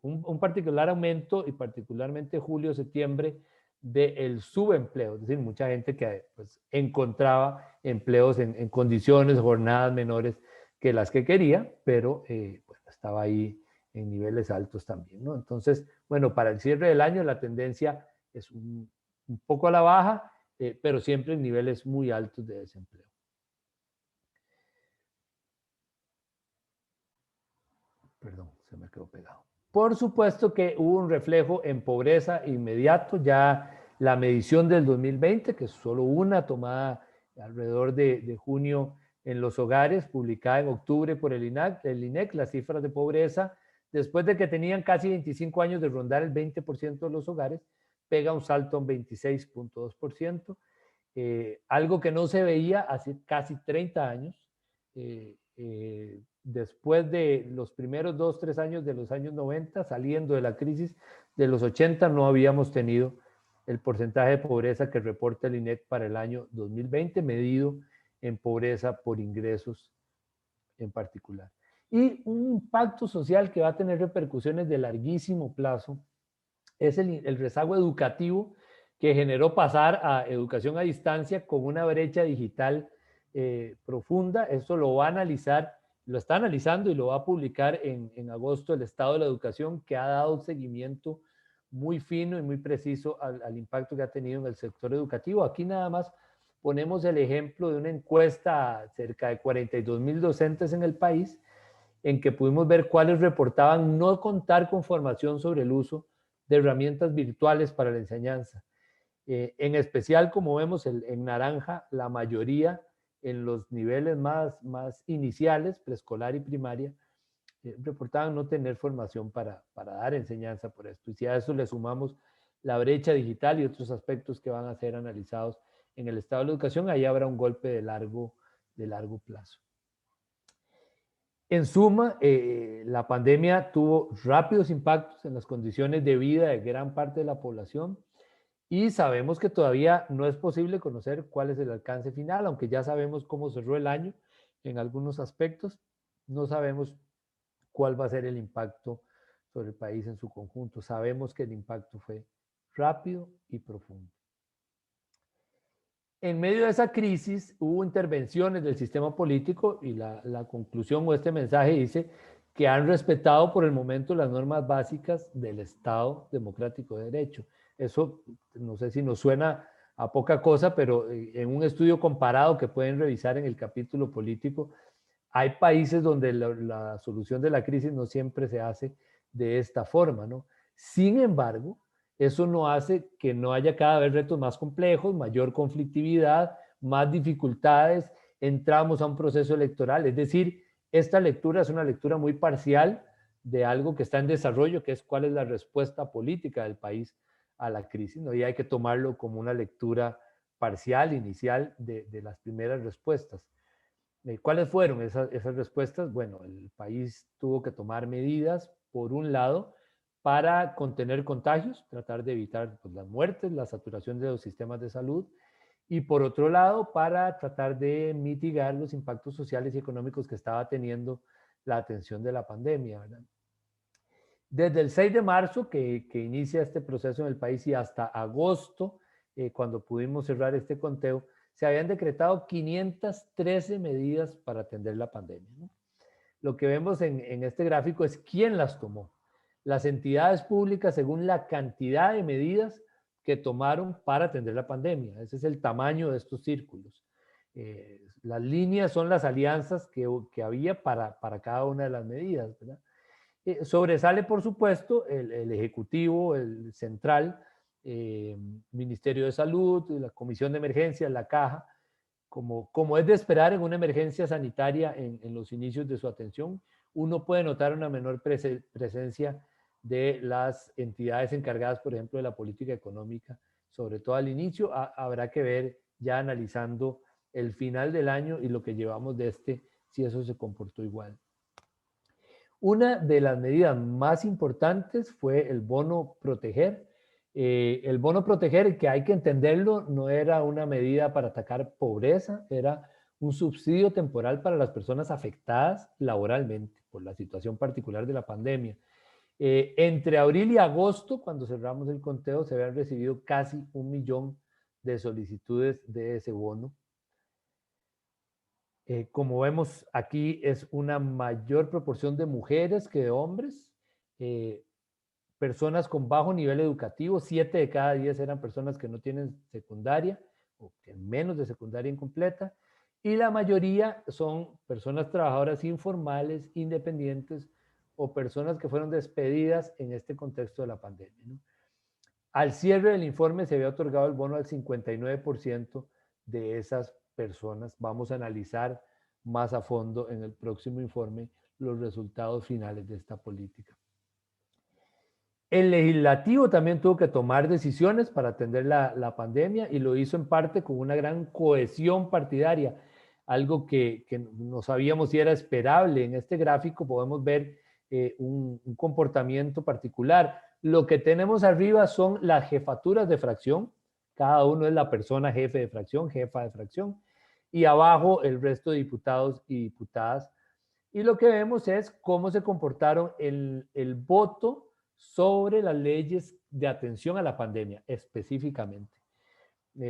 un particular aumento, y particularmente julio-septiembre, del subempleo, es decir, mucha gente que pues, encontraba empleos en condiciones, jornadas menores que las que quería, pero bueno, estaba ahí en niveles altos también, ¿no? Entonces, bueno, para el cierre del año la tendencia es un poco a la baja, pero siempre en niveles muy altos de desempleo. Perdón, se me quedó pegado. Por supuesto que hubo un reflejo en pobreza inmediato, ya la medición del 2020, que es solo una tomada alrededor de junio en los hogares, publicada en octubre por el INEC, las cifras de pobreza, después de que tenían casi 25 años de rondar el 20% de los hogares, pega un salto a un 26.2%, algo que no se veía hace casi 30 años, después de los primeros 2, 3 años de los años 90, saliendo de la crisis de los 80, no habíamos tenido el porcentaje de pobreza que reporta el INEC para el año 2020, medido en pobreza por ingresos en particular. Y un impacto social que va a tener repercusiones de larguísimo plazo es el rezago educativo que generó pasar a educación a distancia con una brecha digital profunda. Eso lo va a analizar, lo está analizando y lo va a publicar en agosto el Estado de la Educación, que ha dado un seguimiento muy fino y muy preciso al impacto que ha tenido en el sector educativo. Aquí nada más ponemos el ejemplo de una encuesta a cerca de 42,000 docentes en el país, en que pudimos ver cuáles reportaban no contar con formación sobre el uso de herramientas virtuales para la enseñanza. En especial, como vemos en naranja, la mayoría en los niveles más iniciales, preescolar y primaria, reportaban no tener formación para dar enseñanza por esto. Y si a eso le sumamos la brecha digital y otros aspectos que van a ser analizados en el estado de la educación, ahí habrá un golpe de largo plazo. En suma, la pandemia tuvo rápidos impactos en las condiciones de vida de gran parte de la población y sabemos que todavía no es posible conocer cuál es el alcance final, aunque ya sabemos cómo cerró el año en algunos aspectos, no sabemos cuál va a ser el impacto sobre el país en su conjunto. Sabemos que el impacto fue rápido y profundo. En medio de esa crisis hubo intervenciones del sistema político y la conclusión o este mensaje dice que han respetado por el momento las normas básicas del Estado democrático de derecho. Eso no sé si nos suena a poca cosa, pero en un estudio comparado que pueden revisar en el capítulo político, hay países donde la solución de la crisis no siempre se hace de esta forma, ¿no? Sin embargo, eso no hace que no haya cada vez retos más complejos, mayor conflictividad, más dificultades, entramos a un proceso electoral. Es decir, esta lectura es una lectura muy parcial de algo que está en desarrollo, que es cuál es la respuesta política del país a la crisis, ¿no? Y hay que tomarlo como una lectura parcial, inicial, de las primeras respuestas. ¿Cuáles fueron esas respuestas? Bueno, el país tuvo que tomar medidas, por un lado, para contener contagios, tratar de evitar pues, las muertes, la saturación de los sistemas de salud, y por otro lado, para tratar de mitigar los impactos sociales y económicos que estaba teniendo la atención de la pandemia, ¿verdad? Desde el 6 de marzo, que inicia este proceso en el país, y hasta agosto, cuando pudimos cerrar este conteo, se habían decretado 513 medidas para atender la pandemia, ¿no? Lo que vemos en este gráfico es quién las tomó. Las entidades públicas según la cantidad de medidas que tomaron para atender la pandemia. Ese es el tamaño de estos círculos. Las líneas son las alianzas que había para cada una de las medidas, ¿verdad? Sobresale, por supuesto, el Ejecutivo, el Central, Ministerio de Salud, la Comisión de Emergencias, la Caja, como es de esperar en una emergencia sanitaria en los inicios de su atención. Uno puede notar una menor presencia de las entidades encargadas, por ejemplo, de la política económica, sobre todo al inicio. Habrá que ver ya analizando el final del año y lo que llevamos de si eso se comportó igual. Una de las medidas más importantes fue el bono proteger. El bono proteger, que hay que entenderlo, no era una medida para atacar pobreza, era un subsidio temporal para las personas afectadas laboralmente por la situación particular de la pandemia. Entre abril y agosto, cuando cerramos el conteo, se habían recibido casi 1 millón de solicitudes de ese bono. Como vemos aquí, es una mayor proporción de mujeres que de hombres, personas con bajo nivel educativo, 7 de cada 10 eran personas que no tienen secundaria o que menos de secundaria incompleta, y la mayoría son personas trabajadoras informales, independientes o personas que fueron despedidas en este contexto de la pandemia, ¿no? Al cierre del informe se había otorgado el bono al 59% de esas personas. Vamos a analizar más a fondo en el próximo informe los resultados finales de esta política. El legislativo también tuvo que tomar decisiones para atender la pandemia y lo hizo en parte con una gran cohesión partidaria, algo que no sabíamos si era esperable. En este gráfico podemos ver un comportamiento particular. Lo que tenemos arriba son las jefaturas de fracción, cada uno es la persona jefe de fracción, jefa de fracción, y abajo el resto de diputados y diputadas. Y lo que vemos es cómo se comportaron el voto sobre las leyes de atención a la pandemia específicamente.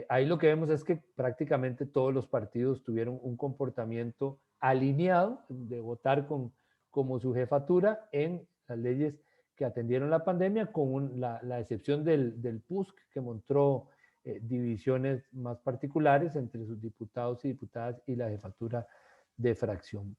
Ahí lo que vemos es que prácticamente todos los partidos tuvieron un comportamiento alineado de votar como su jefatura en las leyes que atendieron la pandemia, con la excepción del PUSC, que mostró divisiones más particulares entre sus diputados y diputadas y la jefatura de fracción.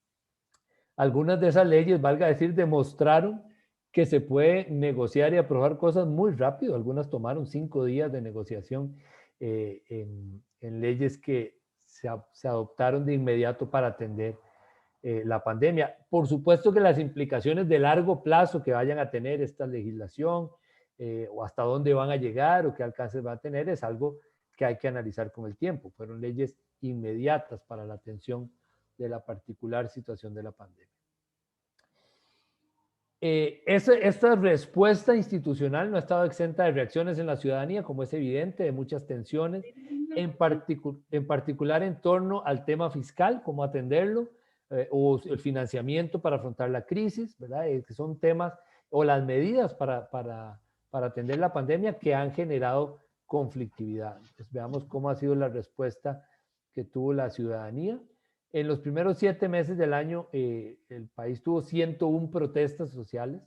Algunas de esas leyes, valga decir, demostraron que se puede negociar y aprobar cosas muy rápido. Algunas tomaron 5 días de negociación en leyes que se adoptaron de inmediato para atender la pandemia. Por supuesto que las implicaciones de largo plazo que vayan a tener esta legislación o hasta dónde van a llegar o qué alcances va a tener es algo que hay que analizar con el tiempo. Fueron leyes inmediatas para la atención de la particular situación de la pandemia. Esta respuesta institucional no ha estado exenta de reacciones en la ciudadanía, como es evidente, de muchas tensiones, en particular en torno al tema fiscal, cómo atenderlo, o el financiamiento para afrontar la crisis, ¿verdad? Que son temas, o las medidas para atender la pandemia que han generado conflictividad. Entonces, veamos cómo ha sido la respuesta que tuvo la ciudadanía. En los primeros 7 meses del año, el país tuvo 101 protestas sociales.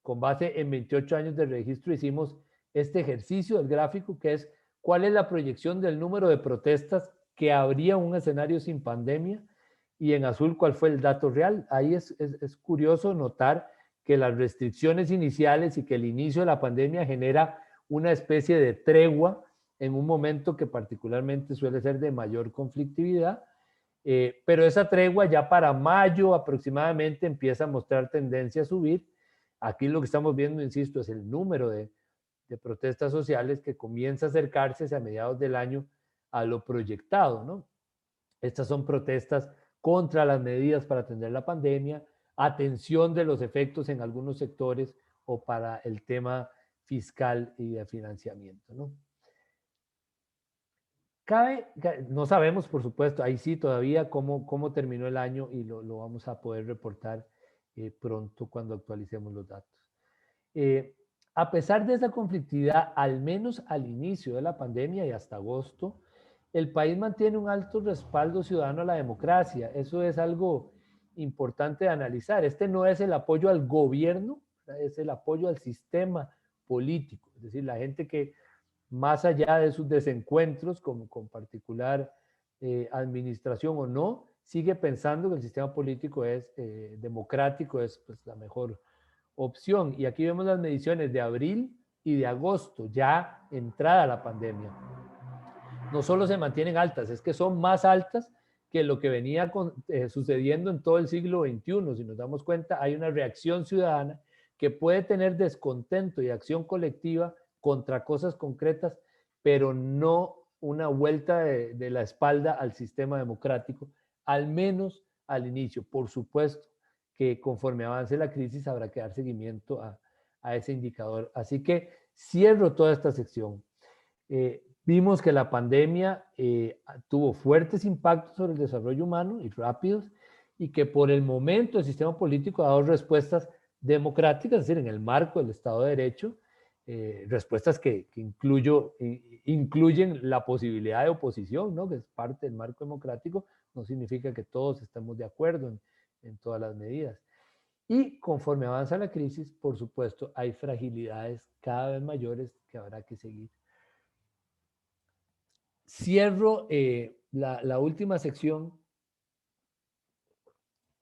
Con base en 28 años de registro hicimos este ejercicio del gráfico, que es cuál es la proyección del número de protestas que habría un escenario sin pandemia, y en azul cuál fue el dato real. Ahí es curioso notar que las restricciones iniciales y que el inicio de la pandemia genera una especie de tregua en un momento que particularmente suele ser de mayor conflictividad, pero esa tregua ya para mayo aproximadamente empieza a mostrar tendencia a subir. Aquí lo que estamos viendo, insisto, es el número de protestas sociales que comienza a acercarse hacia mediados del año a lo proyectado, ¿no? Estas son protestas contra las medidas para atender la pandemia, atención de los efectos en algunos sectores o para el tema fiscal y de financiamiento, ¿no? No sabemos, por supuesto, ahí sí todavía cómo terminó el año, y lo vamos a poder reportar pronto cuando actualicemos los datos. A pesar de esa conflictividad, al menos al inicio de la pandemia y hasta agosto, el país mantiene un alto respaldo ciudadano a la democracia. Eso es algo importante de analizar. Este no es el apoyo al gobierno, es el apoyo al sistema político. Es decir, la gente que, más allá de sus desencuentros con particular administración o no, sigue pensando que el sistema político es democrático, es pues, la mejor opción. Y aquí vemos las mediciones de abril y de agosto, ya entrada la pandemia. No solo se mantienen altas, es que son más altas que lo que venía sucediendo en todo el siglo XXI. Si nos damos cuenta, hay una reacción ciudadana que puede tener descontento y acción colectiva contra cosas concretas, pero no una vuelta de la espalda al sistema democrático, al menos al inicio. Por supuesto que conforme avance la crisis habrá que dar seguimiento a ese indicador. Así que cierro toda esta sección. Vimos que la pandemia tuvo fuertes impactos sobre el desarrollo humano y rápidos, y que por el momento el sistema político ha dado respuestas democráticas, es decir, en el marco del Estado de Derecho, respuestas que incluyen la posibilidad de oposición, ¿no? Que es parte del marco democrático. No significa que todos estemos de acuerdo en todas las medidas. Y conforme avanza la crisis, por supuesto, hay fragilidades cada vez mayores que habrá que seguir. Cierro la última sección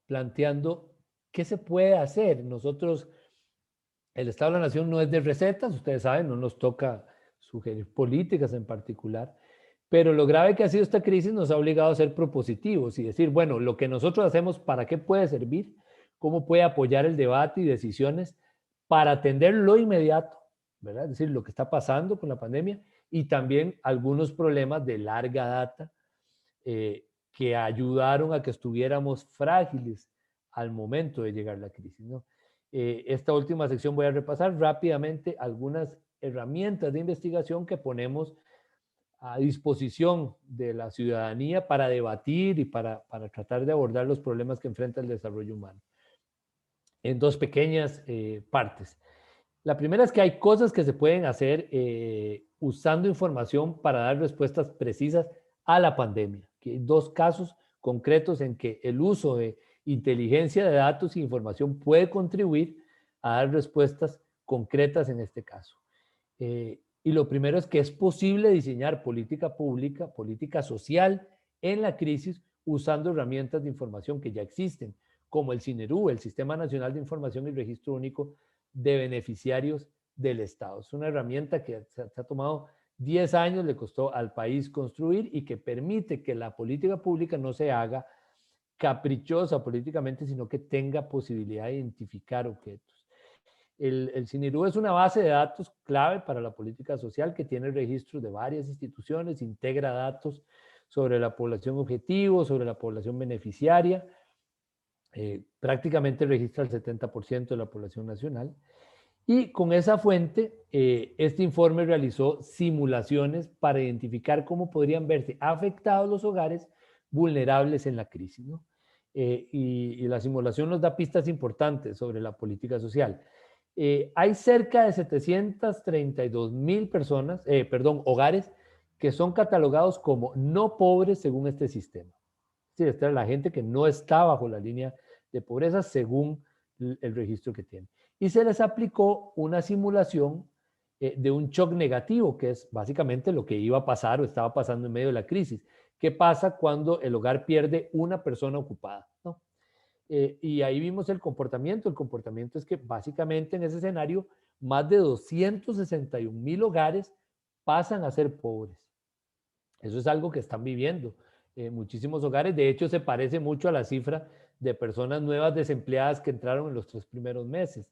planteando qué se puede hacer. Nosotros, el Estado de la Nación no es de recetas, ustedes saben, no nos toca sugerir políticas en particular, pero lo grave que ha sido esta crisis nos ha obligado a ser propositivos y decir, bueno, lo que nosotros hacemos, ¿para qué puede servir? ¿Cómo puede apoyar el debate y decisiones para atender lo inmediato? ¿Verdad? Es decir, lo que está pasando con la pandemia, y también algunos problemas de larga data que ayudaron a que estuviéramos frágiles al momento de llegar la crisis, ¿no? Esta última sección voy a repasar rápidamente algunas herramientas de investigación que ponemos a disposición de la ciudadanía para debatir y para tratar de abordar los problemas que enfrenta el desarrollo humano, en dos pequeñas partes. La primera es que hay cosas que se pueden hacer usando información para dar respuestas precisas a la pandemia. Que hay dos casos concretos en que el uso de inteligencia de datos e información puede contribuir a dar respuestas concretas en este caso. Y lo primero es que es posible diseñar política pública, política social en la crisis usando herramientas de información que ya existen, como el SINERU, el Sistema Nacional de Información y Registro Único de Beneficiarios del Estado. Es una herramienta que se ha tomado 10 años, le costó al país construir, y que permite que la política pública no se haga caprichosa políticamente, sino que tenga posibilidad de identificar objetos. El SINIRU es una base de datos clave para la política social que tiene registros de varias instituciones, integra datos sobre la población objetivo, sobre la población beneficiaria, prácticamente registra el 70% de la población nacional. Y con esa fuente, este informe realizó simulaciones para identificar cómo podrían verse afectados los hogares vulnerables en la crisis, ¿no? Y la simulación nos da pistas importantes sobre la política social. Hay cerca de 732,000 personas, hogares que son catalogados como no pobres según este sistema. Sí, esta es la gente que no está bajo la línea de pobreza según el registro que tiene. Y se les aplicó una simulación de un shock negativo, que es básicamente lo que iba a pasar o estaba pasando en medio de la crisis. ¿Qué pasa cuando el hogar pierde una persona ocupada, ¿no? Y ahí vimos el comportamiento. El comportamiento es que básicamente en ese escenario más de 261,000 hogares pasan a ser pobres. Eso es algo que están viviendo muchísimos hogares. De hecho, se parece mucho a la cifra de personas nuevas desempleadas que entraron en los 3 primeros meses.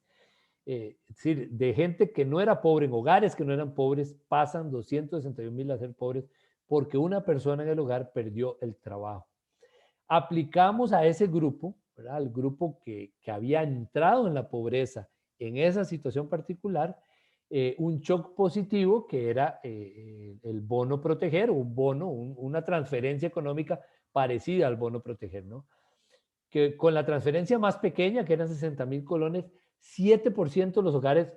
Es decir, de gente que no era pobre, en hogares que no eran pobres, pasan 261,000 a ser pobres porque una persona en el hogar perdió el trabajo. Aplicamos a ese grupo, ¿verdad? Al grupo que había entrado en la pobreza en esa situación particular, un shock positivo que era el bono proteger, un bono, una transferencia económica parecida al bono proteger, ¿no? Que con la transferencia más pequeña, que eran 60,000 colones, 7% de los hogares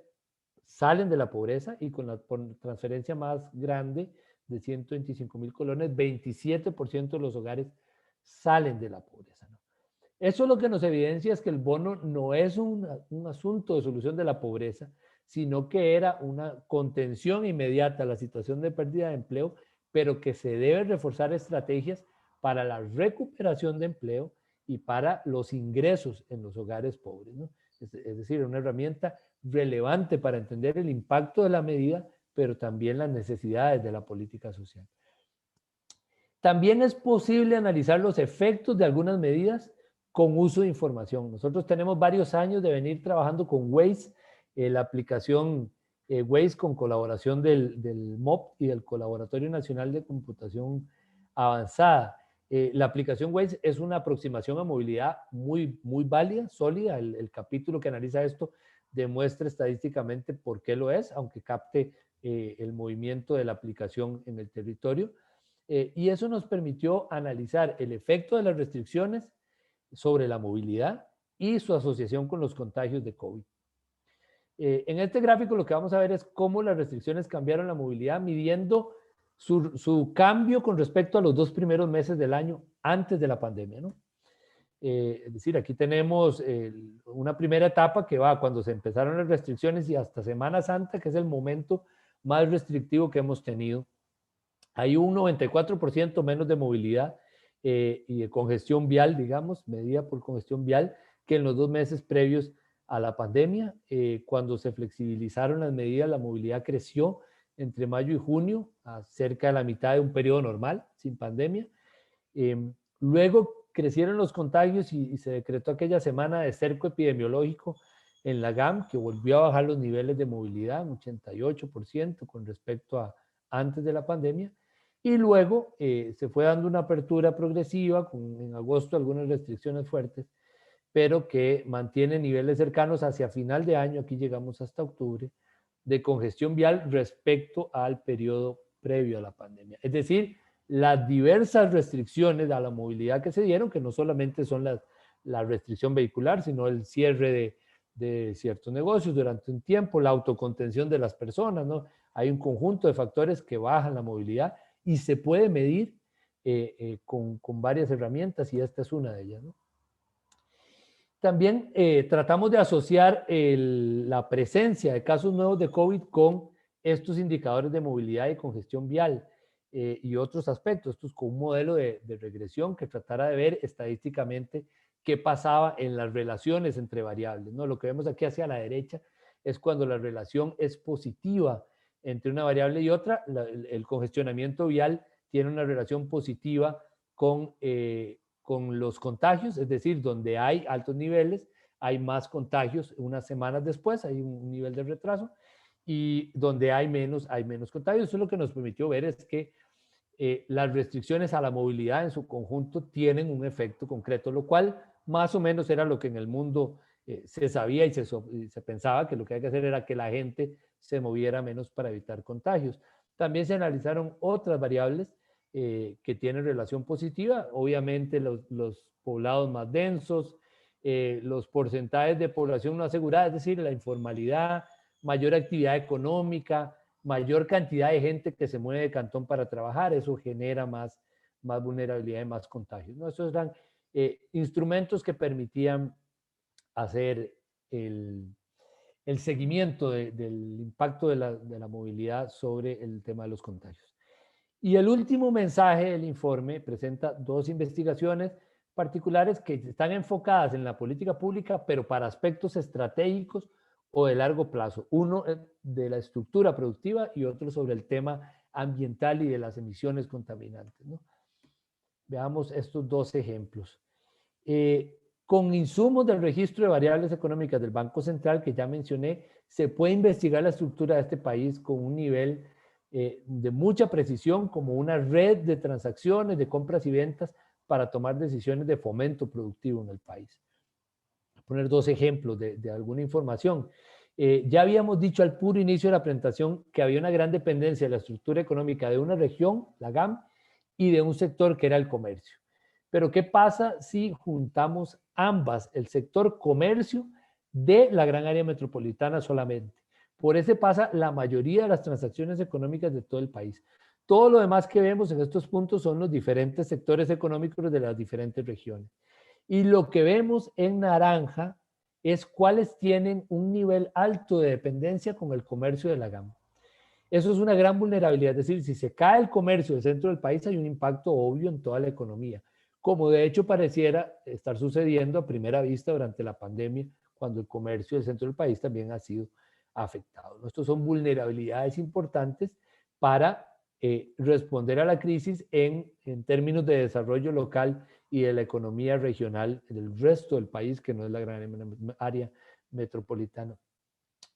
salen de la pobreza, y con la transferencia más grande de 125,000 colones, 27% de los hogares salen de la pobreza, ¿no? Eso lo que nos evidencia es que el bono no es un asunto de solución de la pobreza, sino que era una contención inmediata a la situación de pérdida de empleo, pero que se deben reforzar estrategias para la recuperación de empleo y para los ingresos en los hogares pobres, ¿no? Es decir, una herramienta relevante para entender el impacto de la medida, pero también las necesidades de la política social. También es posible analizar los efectos de algunas medidas con uso de información. Nosotros tenemos varios años de venir trabajando con Waze, la aplicación Waze, con colaboración del MOP y del Colaboratorio Nacional de Computación Avanzada. La aplicación Waze es una aproximación a movilidad muy, muy válida, sólida. El capítulo que analiza esto demuestra estadísticamente por qué lo es, aunque capte el movimiento de la aplicación en el territorio. Y eso nos permitió analizar el efecto de las restricciones sobre la movilidad y su asociación con los contagios de COVID. En este gráfico lo que vamos a ver es cómo las restricciones cambiaron la movilidad, midiendo su cambio con respecto a los 2 primeros meses del año antes de la pandemia, ¿no? Es decir, aquí tenemos una primera etapa que va cuando se empezaron las restricciones y hasta Semana Santa, que es el momento más restrictivo que hemos tenido. Hay un 94% menos de movilidad y de congestión vial, digamos, medida por congestión vial, que en los 2 meses previos a la pandemia. Cuando se flexibilizaron las medidas, la movilidad creció entre mayo y junio a cerca de la mitad de un periodo normal, sin pandemia. Luego crecieron los contagios y se decretó aquella semana de cerco epidemiológico en la GAM, que volvió a bajar los niveles de movilidad, un 88% con respecto a antes de la pandemia. Y luego se fue dando una apertura progresiva, con en agosto algunas restricciones fuertes, pero que mantiene niveles cercanos hacia final de año, aquí llegamos hasta octubre, de congestión vial respecto al periodo previo a la pandemia. Es decir, las diversas restricciones a la movilidad que se dieron, que no solamente son la restricción vehicular, sino el cierre de ciertos negocios durante un tiempo, la autocontención de las personas, ¿no? Hay un conjunto de factores que bajan la movilidad y se puede medir con varias herramientas, y esta es una de ellas, ¿no? También tratamos de asociar la presencia de casos nuevos de COVID con estos indicadores de movilidad y congestión vial y otros aspectos. Esto es con un modelo de regresión que tratara de ver estadísticamente qué pasaba en las relaciones entre variables, ¿no? Lo que vemos aquí hacia la derecha es cuando la relación es positiva entre una variable y otra. El congestionamiento vial tiene una relación positiva con los contagios, es decir, donde hay altos niveles, hay más contagios unas semanas después, hay un nivel de retraso, y donde hay menos contagios. Eso lo que nos permitió ver es que las restricciones a la movilidad en su conjunto tienen un efecto concreto, lo cual más o menos era lo que en el mundo se sabía y se pensaba que lo que hay que hacer era que la gente se moviera menos para evitar contagios. También se analizaron otras variables que tienen relación positiva, obviamente los poblados más densos, los porcentajes de población no asegurada, es decir, la informalidad, mayor actividad económica, mayor cantidad de gente que se mueve de cantón para trabajar, eso genera más vulnerabilidad y más contagios, ¿no? Esos eran instrumentos que permitían hacer el seguimiento del impacto de la movilidad sobre el tema de los contagios. Y el último mensaje del informe presenta dos investigaciones particulares que están enfocadas en la política pública, pero para aspectos estratégicos o de largo plazo. Uno de la estructura productiva y otro sobre el tema ambiental y de las emisiones contaminantes, ¿no? Veamos estos dos ejemplos. Con insumos del registro de variables económicas del Banco Central, que ya mencioné, se puede investigar la estructura de este país con un nivel de mucha precisión, como una red de transacciones, de compras y ventas para tomar decisiones de fomento productivo en el país. Voy a poner dos ejemplos de alguna información. Ya habíamos dicho al puro inicio de la presentación que había una gran dependencia de la estructura económica de una región, la GAM, y de un sector que era el comercio. Pero ¿qué pasa si juntamos ambas, el sector comercio de la gran área metropolitana solamente? Por ese pasa la mayoría de las transacciones económicas de todo el país. Todo lo demás que vemos en estos puntos son los diferentes sectores económicos de las diferentes regiones. Y lo que vemos en naranja es cuáles tienen un nivel alto de dependencia con el comercio de la gama. Eso es una gran vulnerabilidad, es decir, si se cae el comercio del centro del país hay un impacto obvio en toda la economía, como de hecho pareciera estar sucediendo a primera vista durante la pandemia, cuando el comercio del centro del país también ha sido afectado. Estos son vulnerabilidades importantes para responder a la crisis en términos de desarrollo local y de la economía regional del resto del país, que no es la gran área metropolitana.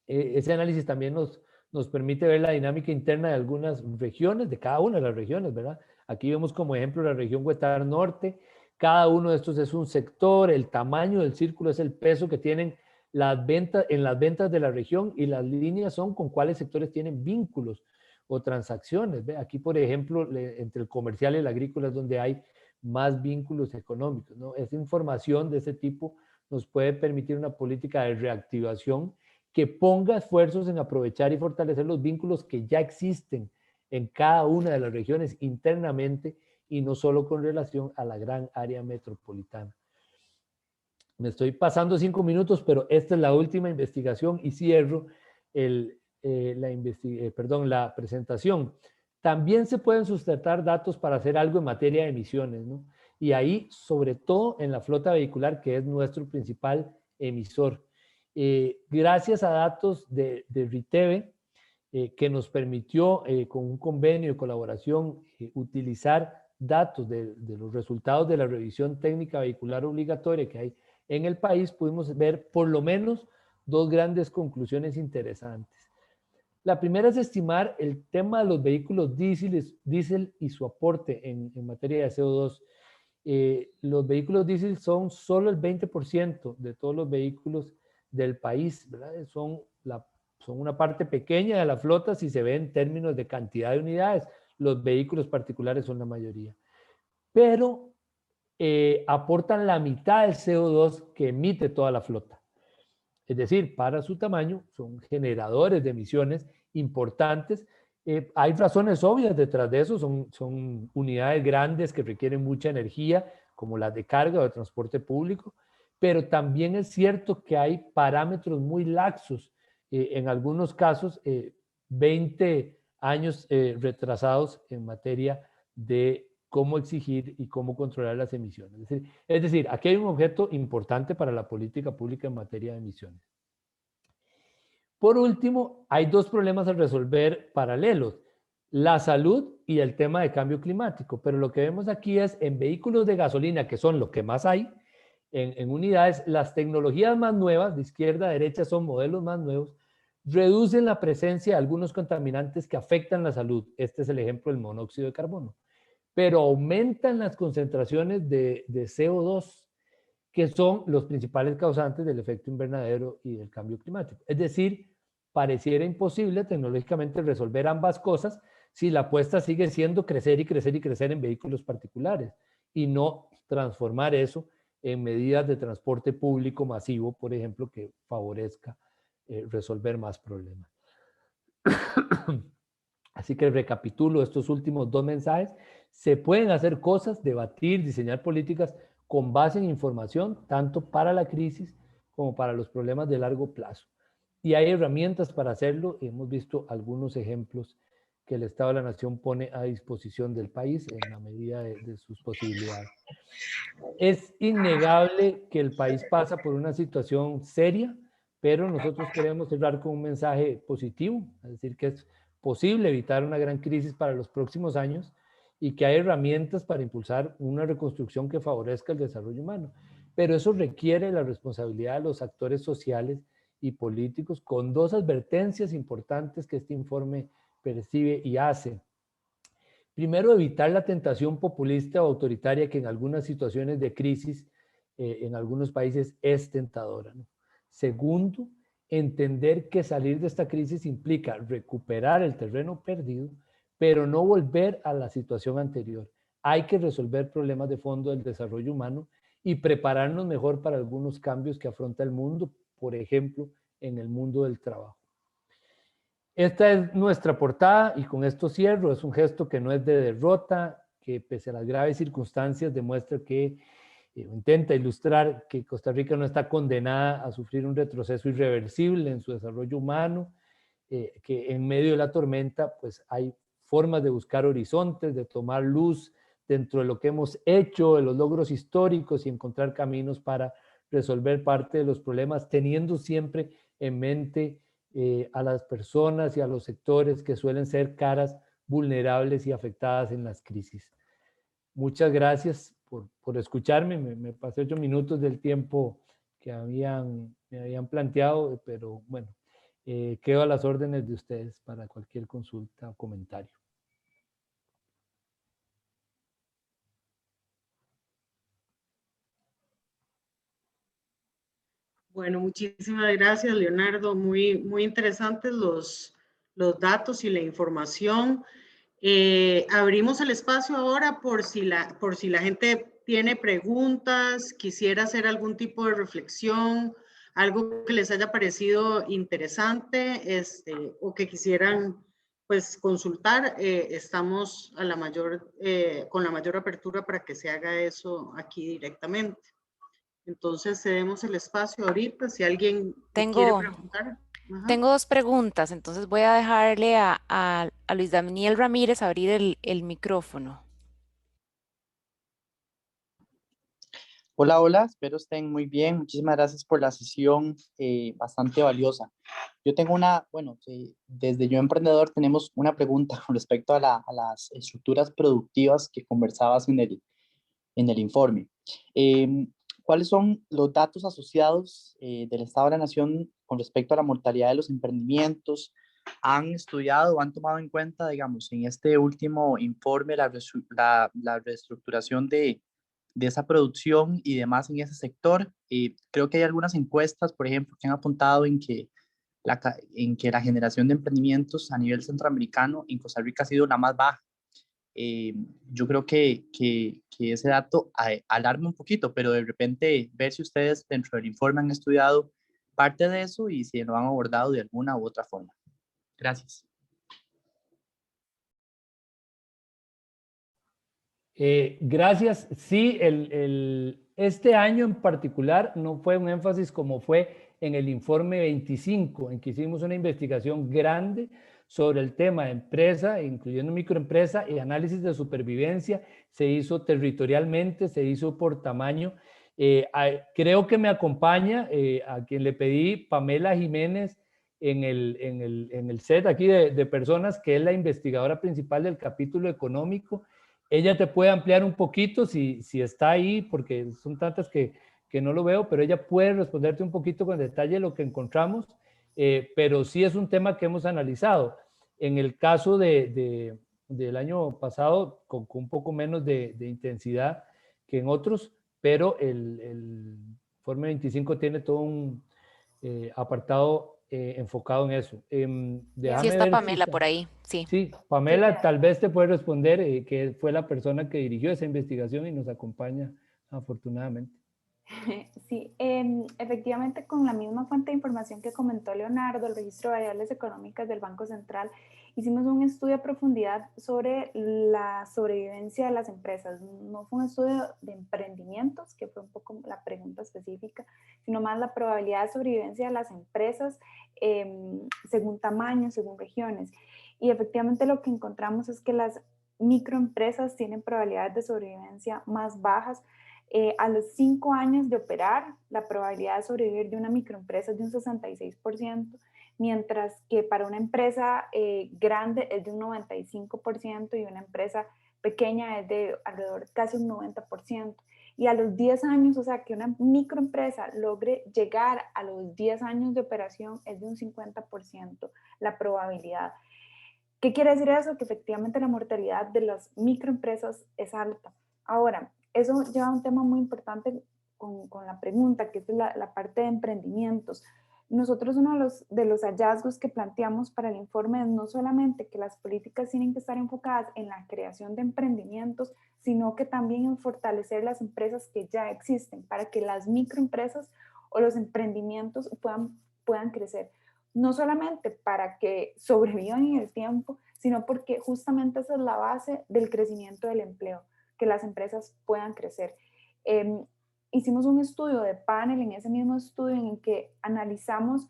Ese análisis también nos permite ver la dinámica interna de algunas regiones, de cada una de las regiones, ¿verdad? Aquí vemos como ejemplo la región Huetar Norte. Cada uno de estos es un sector, el tamaño del círculo es el peso que tienen las ventas, en las ventas de la región, y las líneas son con cuáles sectores tienen vínculos o transacciones. ¿Ve? Aquí, por ejemplo, entre el comercial y el agrícola es donde hay más vínculos económicos, ¿no? Esa información de ese tipo nos puede permitir una política de reactivación que ponga esfuerzos en aprovechar y fortalecer los vínculos que ya existen en cada una de las regiones internamente y no solo con relación a la gran área metropolitana. Me estoy pasando 5 minutos, pero esta es la última investigación y cierro la presentación. También se pueden sustentar datos para hacer algo en materia de emisiones, ¿no? Y ahí, sobre todo en la flota vehicular, que es nuestro principal emisor. Gracias a datos de Riteve, que nos permitió con un convenio de colaboración utilizar datos de los resultados de la revisión técnica vehicular obligatoria que hay en el país, pudimos ver por lo menos dos grandes conclusiones interesantes. La primera es estimar el tema de los vehículos diésel y su aporte en materia de CO2. Los vehículos diésel son solo el 20% de todos los vehículos del país, ¿verdad? Son una parte pequeña de la flota si se ve en términos de cantidad de unidades. Los vehículos particulares son la mayoría. Pero aportan la mitad del CO2 que emite toda la flota. Es decir, para su tamaño, son generadores de emisiones importantes. Hay razones obvias detrás de eso, son unidades grandes que requieren mucha energía, como las de carga o de transporte público, pero también es cierto que hay parámetros muy laxos, en algunos casos 20 años retrasados en materia de cómo exigir y cómo controlar las emisiones. Es decir, aquí hay un objeto importante para la política pública en materia de emisiones. Por último, hay dos problemas a resolver paralelos: la salud y el tema de cambio climático. Pero lo que vemos aquí es en vehículos de gasolina, que son lo que más hay, en unidades, las tecnologías más nuevas, de izquierda a derecha son modelos más nuevos, reducen la presencia de algunos contaminantes que afectan la salud. Este es el ejemplo del monóxido de carbono. Pero aumentan las concentraciones de CO2 que son los principales causantes del efecto invernadero y del cambio climático. Es decir, pareciera imposible tecnológicamente resolver ambas cosas si la apuesta sigue siendo crecer y crecer y crecer en vehículos particulares y no transformar eso en medidas de transporte público masivo, por ejemplo, que favorezca resolver más problemas. Así que recapitulo estos últimos dos mensajes. Se pueden hacer cosas, debatir, diseñar políticas con base en información, tanto para la crisis como para los problemas de largo plazo. Y hay herramientas para hacerlo. Hemos visto algunos ejemplos que el Estado de la Nación pone a disposición del país en la medida de sus posibilidades. Es innegable que el país pasa por una situación seria, pero nosotros queremos cerrar con un mensaje positivo, es decir, que es posible evitar una gran crisis para los próximos años y que hay herramientas para impulsar una reconstrucción que favorezca el desarrollo humano. Pero eso requiere la responsabilidad de los actores sociales y políticos, con dos advertencias importantes que este informe percibe y hace. Primero, evitar la tentación populista o autoritaria que en algunas situaciones de crisis en algunos países es tentadora, ¿no? Segundo, entender que salir de esta crisis implica recuperar el terreno perdido, pero no volver a la situación anterior. Hay que resolver problemas de fondo del desarrollo humano y prepararnos mejor para algunos cambios que afronta el mundo, por ejemplo, en el mundo del trabajo. Esta es nuestra portada y con esto cierro. Es un gesto que no es de derrota, que pese a las graves circunstancias demuestra que intenta ilustrar que Costa Rica no está condenada a sufrir un retroceso irreversible en su desarrollo humano, que en medio de la tormenta pues hay formas de buscar horizontes, de tomar luz dentro de lo que hemos hecho, de los logros históricos y encontrar caminos para resolver parte de los problemas, teniendo siempre en mente a las personas y a los sectores que suelen ser caras vulnerables y afectadas en las crisis. Muchas gracias por escucharme. Me pasé 8 minutos del tiempo que me habían planteado, pero bueno, quedo a las órdenes de ustedes para cualquier consulta o comentario. Bueno, muchísimas gracias, Leonardo. Muy interesantes los datos y la información. Abrimos el espacio ahora por si la gente tiene preguntas, quisiera hacer algún tipo de reflexión, algo que les haya parecido interesante, o que quisieran pues consultar. Estamos con la mayor apertura para que se haga eso aquí directamente. Entonces cedemos el espacio ahorita, si alguien quiere preguntar. Ajá. Tengo dos preguntas, entonces voy a dejarle a Luis Daniel Ramírez abrir el micrófono. Hola, hola, espero estén muy bien. Muchísimas gracias por la sesión bastante valiosa. Yo tengo desde Yo Emprendedor tenemos una pregunta con respecto a las estructuras productivas que conversabas en el informe. ¿Cuáles son los datos asociados del Estado de la Nación con respecto a la mortalidad de los emprendimientos? ¿Han estudiado o han tomado en cuenta, digamos, en este último informe la reestructuración de esa producción y demás en ese sector? Creo que hay algunas encuestas, por ejemplo, que han apuntado en que la generación de emprendimientos a nivel centroamericano en Costa Rica ha sido la más baja. Yo creo que ese dato alarma un poquito, pero de repente ver si ustedes dentro del informe han estudiado parte de eso y si lo han abordado de alguna u otra forma. Gracias. Gracias. Sí, este año en particular no fue un énfasis como fue en el informe 25, en que hicimos una investigación grande sobre el tema de empresa, incluyendo microempresa y análisis de supervivencia. Se hizo territorialmente, se hizo por tamaño. Creo que me acompaña a quien le pedí, Pamela Jiménez, en el set aquí de personas, que es la investigadora principal del capítulo económico. Ella te puede ampliar un poquito si está ahí, porque son tantas que no lo veo, pero ella puede responderte un poquito con detalle lo que encontramos, pero sí es un tema que hemos analizado. En el caso del año pasado, con un poco menos de intensidad que en otros, pero el informe 25 tiene todo un apartado enfocado en eso. Sí Déjame está ver si Pamela por ahí, sí. Sí, Pamela tal vez te puede responder, que fue la persona que dirigió esa investigación y nos acompaña afortunadamente. Sí, efectivamente con la misma fuente de información que comentó Leonardo, el Registro de Variables Económicas del Banco Central, hicimos un estudio a profundidad sobre la sobrevivencia de las empresas. No fue un estudio de emprendimientos, que fue un poco la pregunta específica, sino más la probabilidad de sobrevivencia de las empresas según tamaño, según regiones. Y efectivamente lo que encontramos es que las microempresas tienen probabilidades de sobrevivencia más bajas. A los 5 años de operar, la probabilidad de sobrevivir de una microempresa es de un 66%, mientras que para una empresa grande es de un 95% y una empresa pequeña es de alrededor casi un 90%. Y a los 10 años, o sea, que una microempresa logre llegar a los 10 años de operación es de un 50% la probabilidad. ¿Qué quiere decir eso? Que efectivamente la mortalidad de las microempresas es alta. Ahora, eso lleva a un tema muy importante con la pregunta, que es la parte de emprendimientos. Nosotros uno de los hallazgos que planteamos para el informe es no solamente que las políticas tienen que estar enfocadas en la creación de emprendimientos, sino que también en fortalecer las empresas que ya existen para que las microempresas o los emprendimientos puedan crecer. No solamente para que sobrevivan en el tiempo, sino porque justamente esa es la base del crecimiento del empleo, que las empresas puedan crecer. Hicimos un estudio de panel, en ese mismo estudio en el que analizamos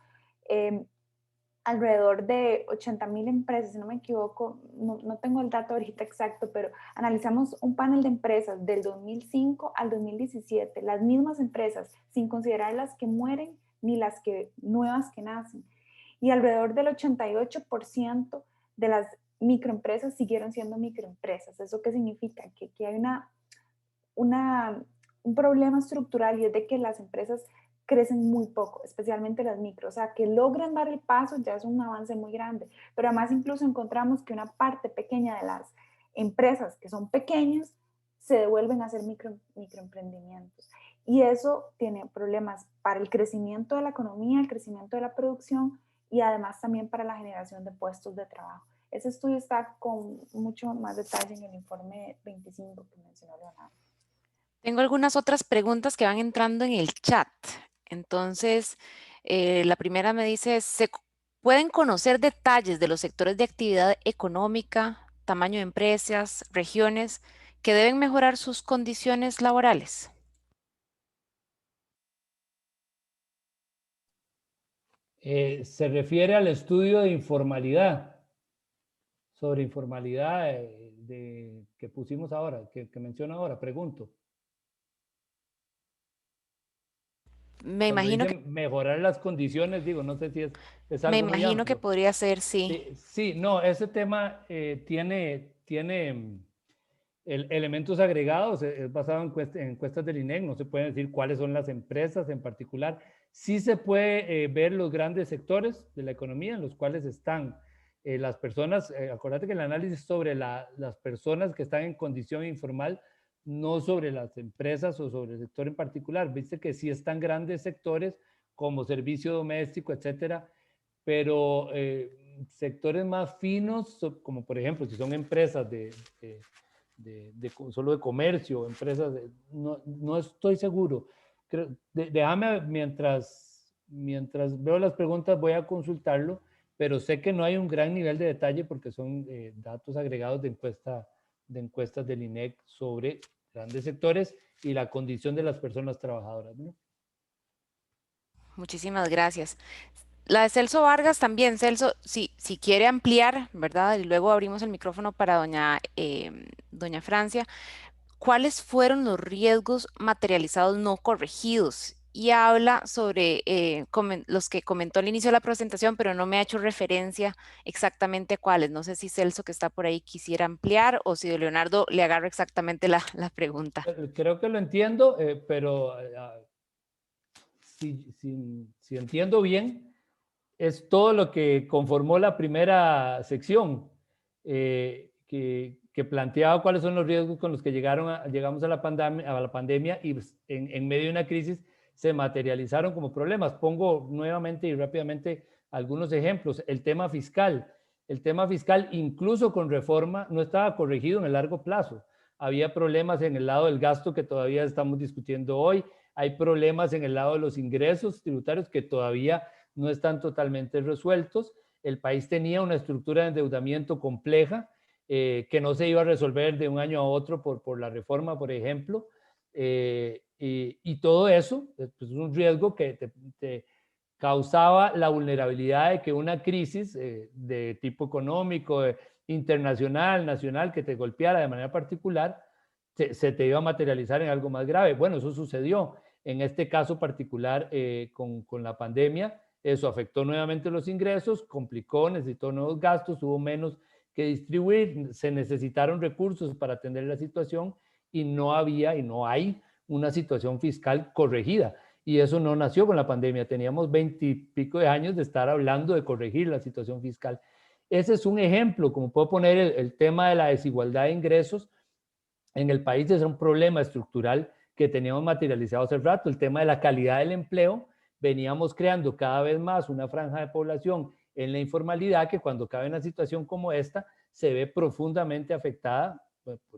alrededor de 80,000 empresas, si no me equivoco, no tengo el dato ahorita exacto, pero analizamos un panel de empresas del 2005 al 2017, las mismas empresas, sin considerar las que mueren ni las nuevas que nacen. Y alrededor del 88% de las microempresas siguieron siendo microempresas. ¿Eso qué significa? Que hay un problema estructural, y es de que las empresas crecen muy poco, especialmente las micro. O sea, que logran dar el paso ya es un avance muy grande. Pero además incluso encontramos que una parte pequeña de las empresas que son pequeñas se devuelven a hacer microemprendimientos. Y eso tiene problemas para el crecimiento de la economía, el crecimiento de la producción, y además también para la generación de puestos de trabajo. Ese estudio está con mucho más detalle en el informe 25 que mencionó Leonardo. Tengo algunas otras preguntas que van entrando en el chat. Entonces, la primera me dice, ¿se pueden conocer detalles de los sectores de actividad económica, tamaño de empresas, regiones que deben mejorar sus condiciones laborales? Se refiere al estudio de informalidad, sobre informalidad que pusimos ahora, que menciono ahora, pregunto. Me Cuando imagino dicen mejorar las condiciones, digo, no sé si es me algo muy imagino que amplio. podría ser, sí. Sí, no, ese tema tiene elementos agregados, es basado en encuestas del INEC, no se puede decir cuáles son las empresas en particular. Sí se puede ver los grandes sectores de la economía en los cuales están las personas. Acuérdate que el análisis sobre las personas que están en condición informal, no sobre las empresas o sobre el sector en particular. Viste que sí están grandes sectores como servicio doméstico, etcétera, pero sectores más finos, como por ejemplo, si son empresas solo de comercio, empresas, no estoy seguro. Déjame, mientras veo las preguntas, voy a consultarlo, pero sé que no hay un gran nivel de detalle porque son datos agregados de encuestas del INEC sobre grandes sectores y la condición de las personas trabajadoras, ¿no? Muchísimas gracias. La de Celso Vargas también, Celso, si quiere ampliar, ¿verdad? Y luego abrimos el micrófono para doña Francia. ¿Cuáles fueron los riesgos materializados no corregidos? Y habla sobre los que comentó al inicio de la presentación, pero no me ha hecho referencia exactamente a cuáles. No sé si Celso, que está por ahí, quisiera ampliar, o si Leonardo le agarra exactamente la pregunta. Creo que lo entiendo, pero si entiendo bien, es todo lo que conformó la primera sección, que que planteaba cuáles son los riesgos con los que llegamos a la pandemia y pues, en medio de una crisis se materializaron como problemas. Pongo nuevamente y rápidamente algunos ejemplos. El tema fiscal. El tema fiscal, incluso con reforma, no estaba corregido en el largo plazo. Había problemas en el lado del gasto que todavía estamos discutiendo hoy. Hay problemas en el lado de los ingresos tributarios que todavía no están totalmente resueltos. El país tenía una estructura de endeudamiento compleja que no se iba a resolver de un año a otro por la reforma, por ejemplo. Y todo eso pues, es un riesgo que te causaba la vulnerabilidad de que una crisis de tipo económico, internacional, nacional, que te golpeara de manera particular, se te iba a materializar en algo más grave. Bueno, eso sucedió. En este caso particular con la pandemia, eso afectó nuevamente los ingresos, complicó, necesitó nuevos gastos, hubo menos que distribuir, se necesitaron recursos para atender la situación y no había y no hay una situación fiscal corregida. Y eso no nació con la pandemia, teníamos 20 y pico de años de estar hablando de corregir la situación fiscal. Ese es un ejemplo, como puedo poner el tema de la desigualdad de ingresos en el país, es un problema estructural que teníamos materializado hace rato, el tema de la calidad del empleo, veníamos creando cada vez más una franja de población en la informalidad que cuando cabe en una situación como esta se ve profundamente afectada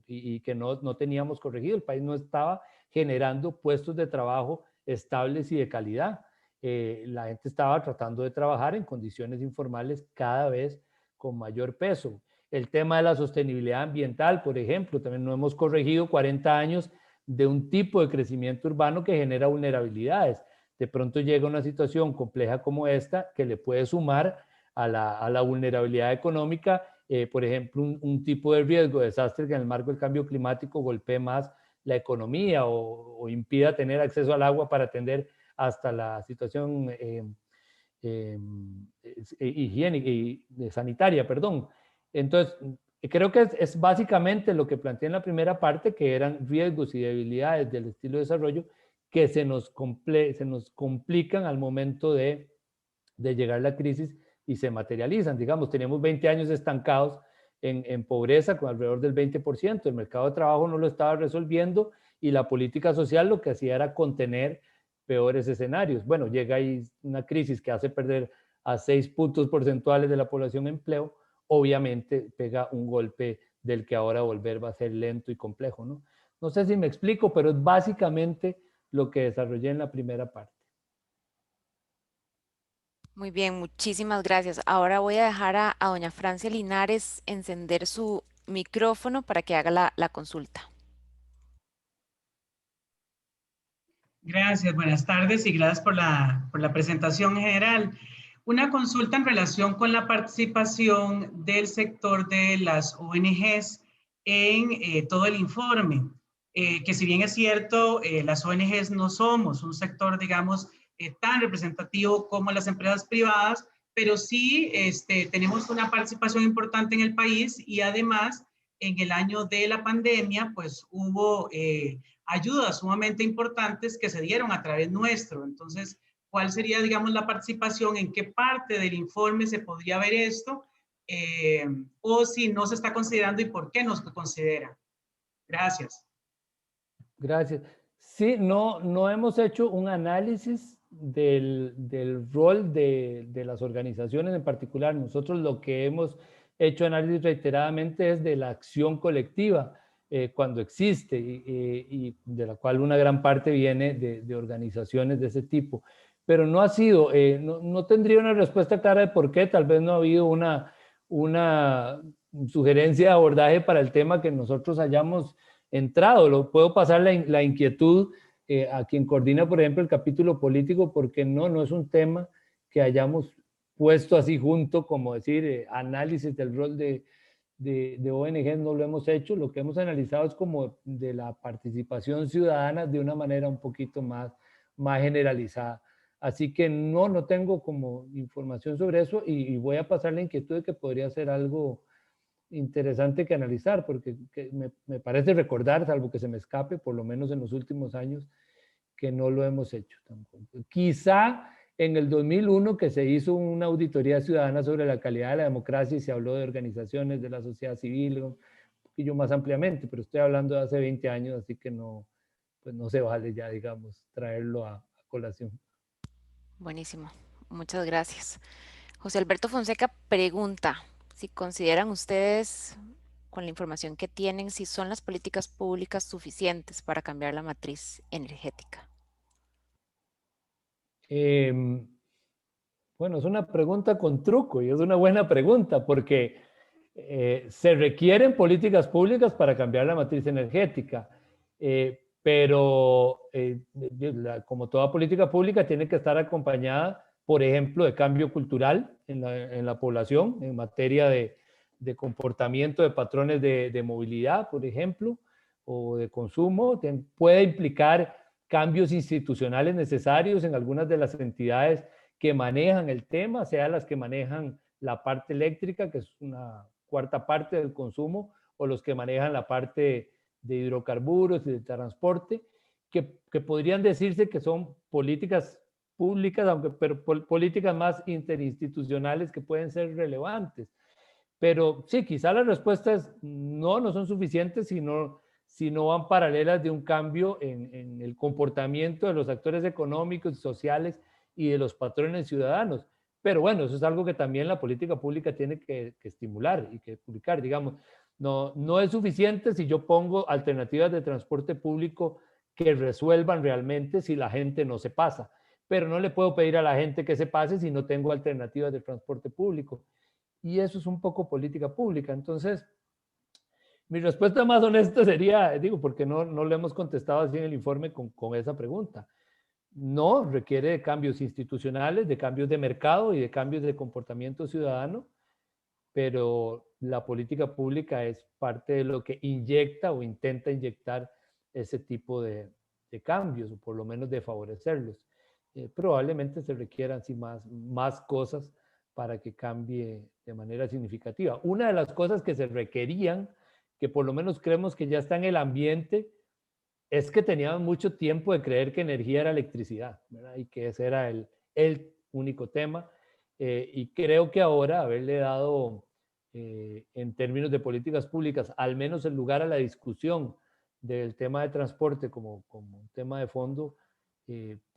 y que no teníamos corregido. El país no estaba generando puestos de trabajo estables y de calidad. La gente estaba tratando de trabajar en condiciones informales cada vez con mayor peso. El tema de la sostenibilidad ambiental, por ejemplo, también no hemos corregido 40 años de un tipo de crecimiento urbano que genera vulnerabilidades. De pronto llega una situación compleja como esta que le puede sumar a la vulnerabilidad económica, por ejemplo, un tipo de riesgo de desastre que en el marco del cambio climático golpee más la economía o impida tener acceso al agua para atender hasta la situación higiénica y sanitaria, perdón. Entonces, creo que es básicamente lo que planteé en la primera parte, que eran riesgos y debilidades del estilo de desarrollo que se nos complican al momento de llegar a la crisis y se materializan. Digamos, teníamos 20 años estancados en pobreza con alrededor del 20%. El mercado de trabajo no lo estaba resolviendo y la política social lo que hacía era contener peores escenarios. Bueno, llega ahí una crisis que hace perder a 6 puntos porcentuales de la población empleo, obviamente pega un golpe del que ahora volver va a ser lento y complejo, ¿no? No sé si me explico, pero es básicamente lo que desarrollé en la primera parte. Muy bien, muchísimas gracias. Ahora voy a dejar a doña Francia Linares encender su micrófono para que haga la consulta. Gracias, buenas tardes y gracias por la presentación general. Una consulta en relación con la participación del sector de las ONGs en todo el informe. Que si bien es cierto, las ONGs no somos un sector, digamos, tan representativo como las empresas privadas, pero sí tenemos una participación importante en el país y además en el año de la pandemia, pues hubo ayudas sumamente importantes que se dieron a través nuestro. Entonces, ¿cuál sería, digamos, la participación? ¿En qué parte del informe se podría ver esto? O si no se está considerando y por qué no se considera. Gracias. Gracias. Sí, no hemos hecho un análisis del rol de las organizaciones en particular. Nosotros lo que hemos hecho análisis reiteradamente es de la acción colectiva cuando existe y de la cual una gran parte viene de organizaciones de ese tipo. Pero no ha sido, no tendría una respuesta clara de por qué, tal vez no ha habido una sugerencia de abordaje para el tema que nosotros hayamos entrado. Lo puedo pasar la inquietud a quien coordina, por ejemplo, el capítulo político, porque no es un tema que hayamos puesto así junto, como decir, análisis del rol de ONG, no lo hemos hecho. Lo que hemos analizado es como de la participación ciudadana de una manera un poquito más generalizada. Así que no tengo como información sobre eso y voy a pasar la inquietud de que podría ser algo interesante que analizar, porque me parece recordar, salvo que se me escape, por lo menos en los últimos años, que no lo hemos hecho tampoco. Quizá en el 2001 que se hizo una auditoría ciudadana sobre la calidad de la democracia y se habló de organizaciones de la sociedad civil, poquillo más ampliamente, pero estoy hablando de hace 20 años, así que no, pues no se vale ya, digamos, traerlo a colación. Buenísimo, muchas gracias. José Alberto Fonseca pregunta si consideran ustedes, con la información que tienen, si son las políticas públicas suficientes para cambiar la matriz energética. Bueno, es una pregunta con truco y es una buena pregunta porque se requieren políticas públicas para cambiar la matriz energética, pero como toda política pública tiene que estar acompañada, por ejemplo, de cambio cultural en la población, en materia de comportamiento de patrones de movilidad, por ejemplo, o de consumo. Puede implicar cambios institucionales necesarios en algunas de las entidades que manejan el tema, sea las que manejan la parte eléctrica, que es una cuarta parte del consumo, o los que manejan la parte de hidrocarburos y de transporte, que podrían decirse que son políticas públicas, pero políticas más interinstitucionales que pueden ser relevantes. Pero sí, quizá la respuesta es no son suficientes si no van paralelas de un cambio en el comportamiento de los actores económicos y sociales y de los patrones ciudadanos. Pero bueno, eso es algo que también la política pública tiene que estimular y que publicar. Digamos, no es suficiente si yo pongo alternativas de transporte público que resuelvan realmente si la gente no se pasa. Pero no le puedo pedir a la gente que se pase si no tengo alternativas de transporte público. Y eso es un poco política pública. Entonces, mi respuesta más honesta sería, porque no le hemos contestado así en el informe con esa pregunta. No, requiere de cambios institucionales, de cambios de mercado y de cambios de comportamiento ciudadano, pero la política pública es parte de lo que inyecta o intenta inyectar ese tipo de cambios, o por lo menos de favorecerlos. Probablemente se requieran así más cosas para que cambie de manera significativa. Una de las cosas que se requerían, que por lo menos creemos que ya está en el ambiente, es que teníamos mucho tiempo de creer que energía era electricidad, ¿verdad? Y que ese era el único tema. Y creo que ahora haberle dado, en términos de políticas públicas, al menos el lugar a la discusión del tema de transporte como un tema de fondo,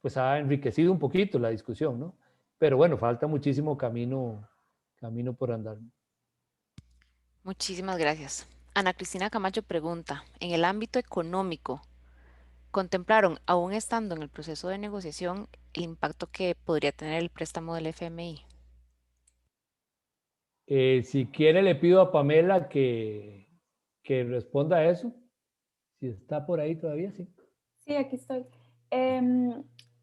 pues ha enriquecido un poquito la discusión, ¿no? Pero bueno, falta muchísimo camino por andar. Muchísimas gracias. Ana Cristina Camacho pregunta, en el ámbito económico, ¿contemplaron, aún estando en el proceso de negociación, el impacto que podría tener el préstamo del FMI? Si quiere, le pido a Pamela que responda a eso. Si está por ahí todavía, sí. Sí, aquí estoy.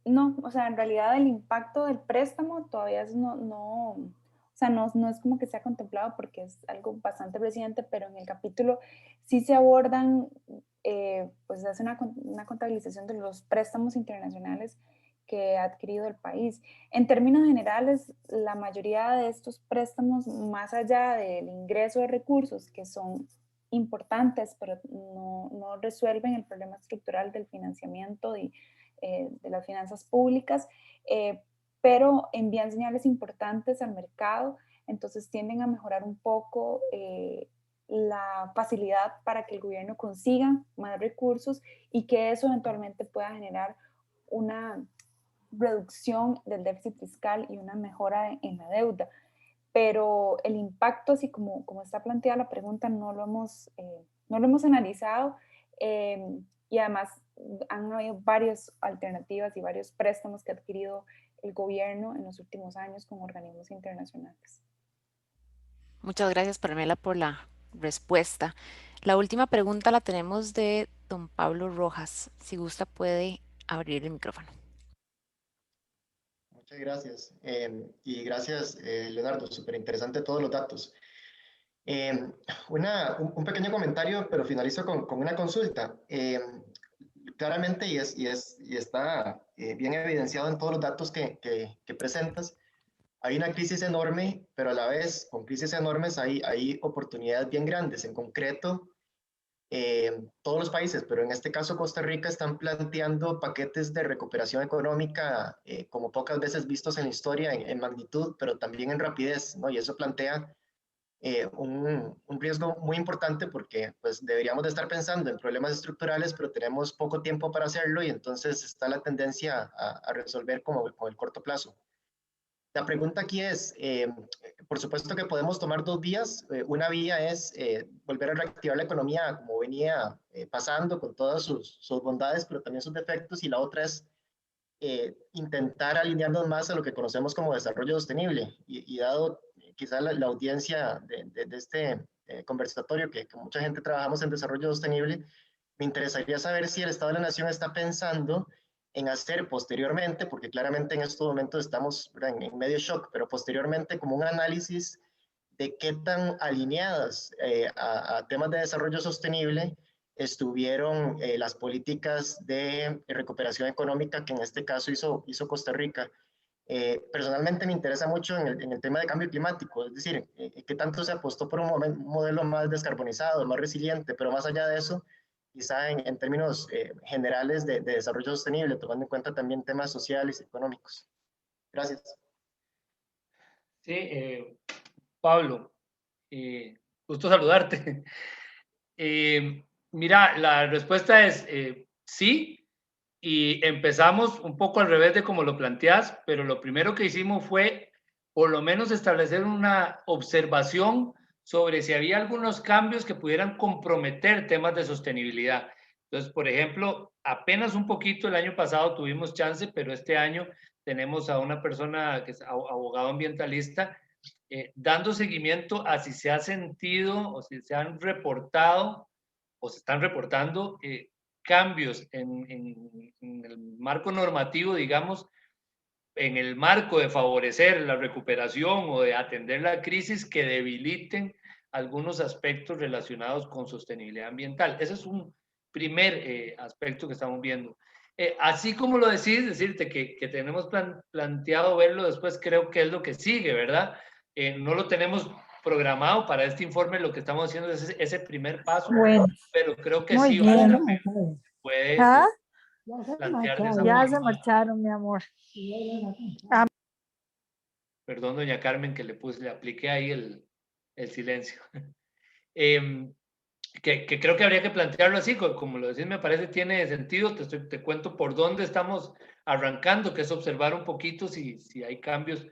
No, o sea, en realidad el impacto del préstamo todavía no es como que se ha contemplado porque es algo bastante reciente, pero en el capítulo sí se abordan, pues se hace una contabilización de los préstamos internacionales que ha adquirido el país. En términos generales, la mayoría de estos préstamos, más allá del ingreso de recursos, que son importantes, pero no resuelven el problema estructural del financiamiento y de las finanzas públicas, pero envían señales importantes al mercado, entonces tienden a mejorar un poco la facilidad para que el gobierno consiga más recursos y que eso eventualmente pueda generar una reducción del déficit fiscal y una mejora en la deuda. Pero el impacto, así como está planteada la pregunta, no lo hemos analizado, y además han habido varias alternativas y varios préstamos que ha adquirido el gobierno en los últimos años con organismos internacionales. Muchas gracias, Pamela, por la respuesta. La última pregunta la tenemos de don Pablo Rojas. Si gusta, puede abrir el micrófono. Muchas gracias. Y gracias, Leonardo, súper interesante todos los datos. Un pequeño comentario, pero finalizo con una consulta. Claramente, y está bien evidenciado en todos los datos que presentas, hay una crisis enorme, pero a la vez, con crisis enormes, hay oportunidades bien grandes. En concreto, todos los países, pero en este caso Costa Rica, están planteando paquetes de recuperación económica como pocas veces vistos en la historia, en magnitud, pero también en rapidez, ¿no? Y eso plantea un riesgo muy importante porque pues deberíamos de estar pensando en problemas estructurales, pero tenemos poco tiempo para hacerlo y entonces está la tendencia a resolver con el corto plazo. La pregunta aquí es, por supuesto que podemos tomar dos vías. Una vía es volver a reactivar la economía como venía pasando con todas sus bondades, pero también sus defectos, y la otra es intentar alinearnos más a lo que conocemos como desarrollo sostenible. Y dado quizás la audiencia de este conversatorio, que mucha gente trabajamos en desarrollo sostenible, me interesaría saber si el Estado de la Nación está pensando en hacer posteriormente, porque claramente en estos momentos estamos en medio shock, pero posteriormente como un análisis de qué tan alineadas a temas de desarrollo sostenible estuvieron las políticas de recuperación económica que en este caso hizo Costa Rica. Personalmente me interesa mucho en el tema de cambio climático, es decir, qué tanto se apostó por un modelo más descarbonizado, más resiliente, pero más allá de eso, quizá en términos generales de desarrollo sostenible, tomando en cuenta también temas sociales y económicos. Gracias. Sí, Pablo, gusto saludarte. Mira, la respuesta es sí, y empezamos un poco al revés de como lo planteas, pero lo primero que hicimos fue por lo menos establecer una observación sobre si había algunos cambios que pudieran comprometer temas de sostenibilidad. Entonces, por ejemplo, apenas un poquito el año pasado tuvimos chance, pero este año tenemos a una persona que es abogado ambientalista dando seguimiento a si se ha sentido o si se han reportado o se están reportando cambios en el marco normativo, digamos, en el marco de favorecer la recuperación o de atender la crisis que debiliten algunos aspectos relacionados con sostenibilidad ambiental. Ese es un primer aspecto que estamos viendo. Así como lo decís, decirte que tenemos planteado verlo después, creo que es lo que sigue, ¿verdad? No lo tenemos programado para este informe, lo que estamos haciendo es ese primer paso, Bueno, pero creo que muy sí vale bien. la pena. Puede ¿Ah? plantear de esa Ya se forma. marcharon, mi amor. Perdón, doña Carmen, que le apliqué ahí el silencio. Que creo que habría que plantearlo así, como lo decís, me parece tiene sentido. Te cuento por dónde estamos arrancando, que es observar un poquito si hay cambios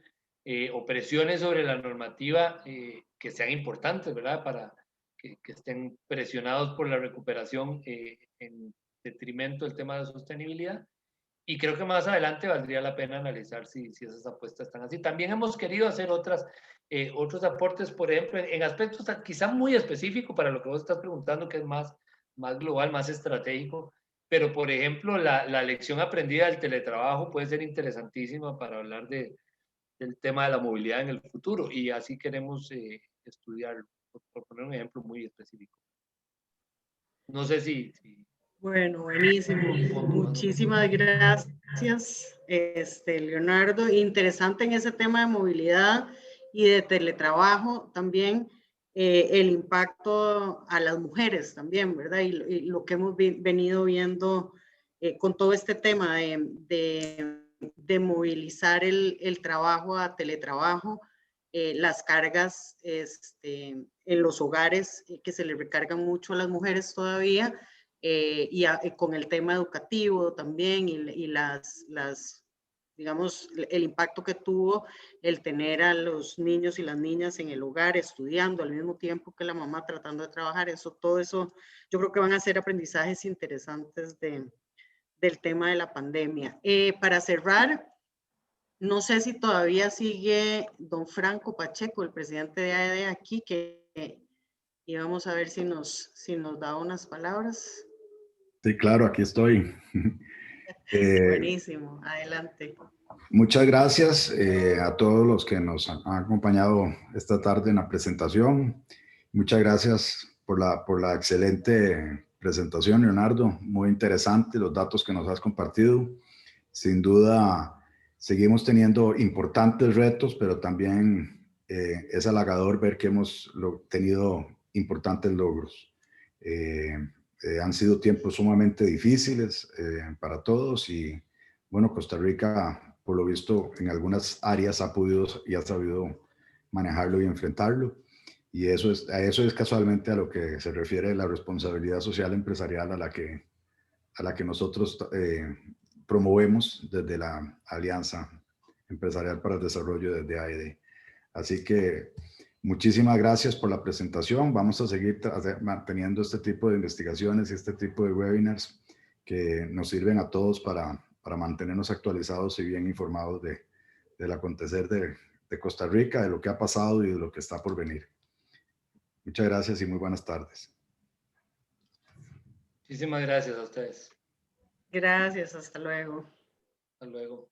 o presiones sobre la normativa que sean importantes, ¿verdad? Para que estén presionados por la recuperación en detrimento del tema de sostenibilidad. Y creo que más adelante valdría la pena analizar si esas apuestas están así. También hemos querido hacer otros aportes, por ejemplo, en aspectos quizá muy específicos para lo que vos estás preguntando, que es más global, más estratégico. Pero, por ejemplo, la lección aprendida del teletrabajo puede ser interesantísima para hablar del tema de la movilidad en el futuro. Y así queremos estudiarlo, por poner un ejemplo muy específico. No sé si Bueno, buenísimo. Muchísimas gracias, Leonardo. Interesante en ese tema de movilidad y de teletrabajo también, el impacto a las mujeres también, ¿verdad? Y lo que hemos venido viendo con todo este tema de movilizar el trabajo a teletrabajo, las cargas en los hogares que se le recargan mucho a las mujeres todavía. Y con el tema educativo también y digamos, el impacto que tuvo el tener a los niños y las niñas en el hogar estudiando al mismo tiempo que la mamá tratando de trabajar, todo eso, yo creo que van a ser aprendizajes interesantes del tema de la pandemia. Para cerrar, no sé si todavía sigue don Franco Pacheco, el presidente de AED aquí, y vamos a ver si nos da unas palabras. Sí, claro, aquí estoy. Buenísimo, adelante. Muchas gracias a todos los que nos han acompañado esta tarde en la presentación. Muchas gracias por la excelente presentación, Leonardo. Muy interesante los datos que nos has compartido. Sin duda, seguimos teniendo importantes retos, pero también es halagador ver que hemos tenido importantes logros. Han sido tiempos sumamente difíciles para todos y, bueno, Costa Rica, por lo visto, en algunas áreas ha podido y ha sabido manejarlo y enfrentarlo. Y a eso es casualmente a lo que se refiere la responsabilidad social empresarial a la que nosotros promovemos desde la Alianza Empresarial para el Desarrollo desde AED. Así que muchísimas gracias por la presentación. Vamos a seguir manteniendo este tipo de investigaciones y este tipo de webinars que nos sirven a todos para mantenernos actualizados y bien informados del acontecer de Costa Rica, de lo que ha pasado y de lo que está por venir. Muchas gracias y muy buenas tardes. Muchísimas gracias a ustedes. Gracias, hasta luego. Hasta luego.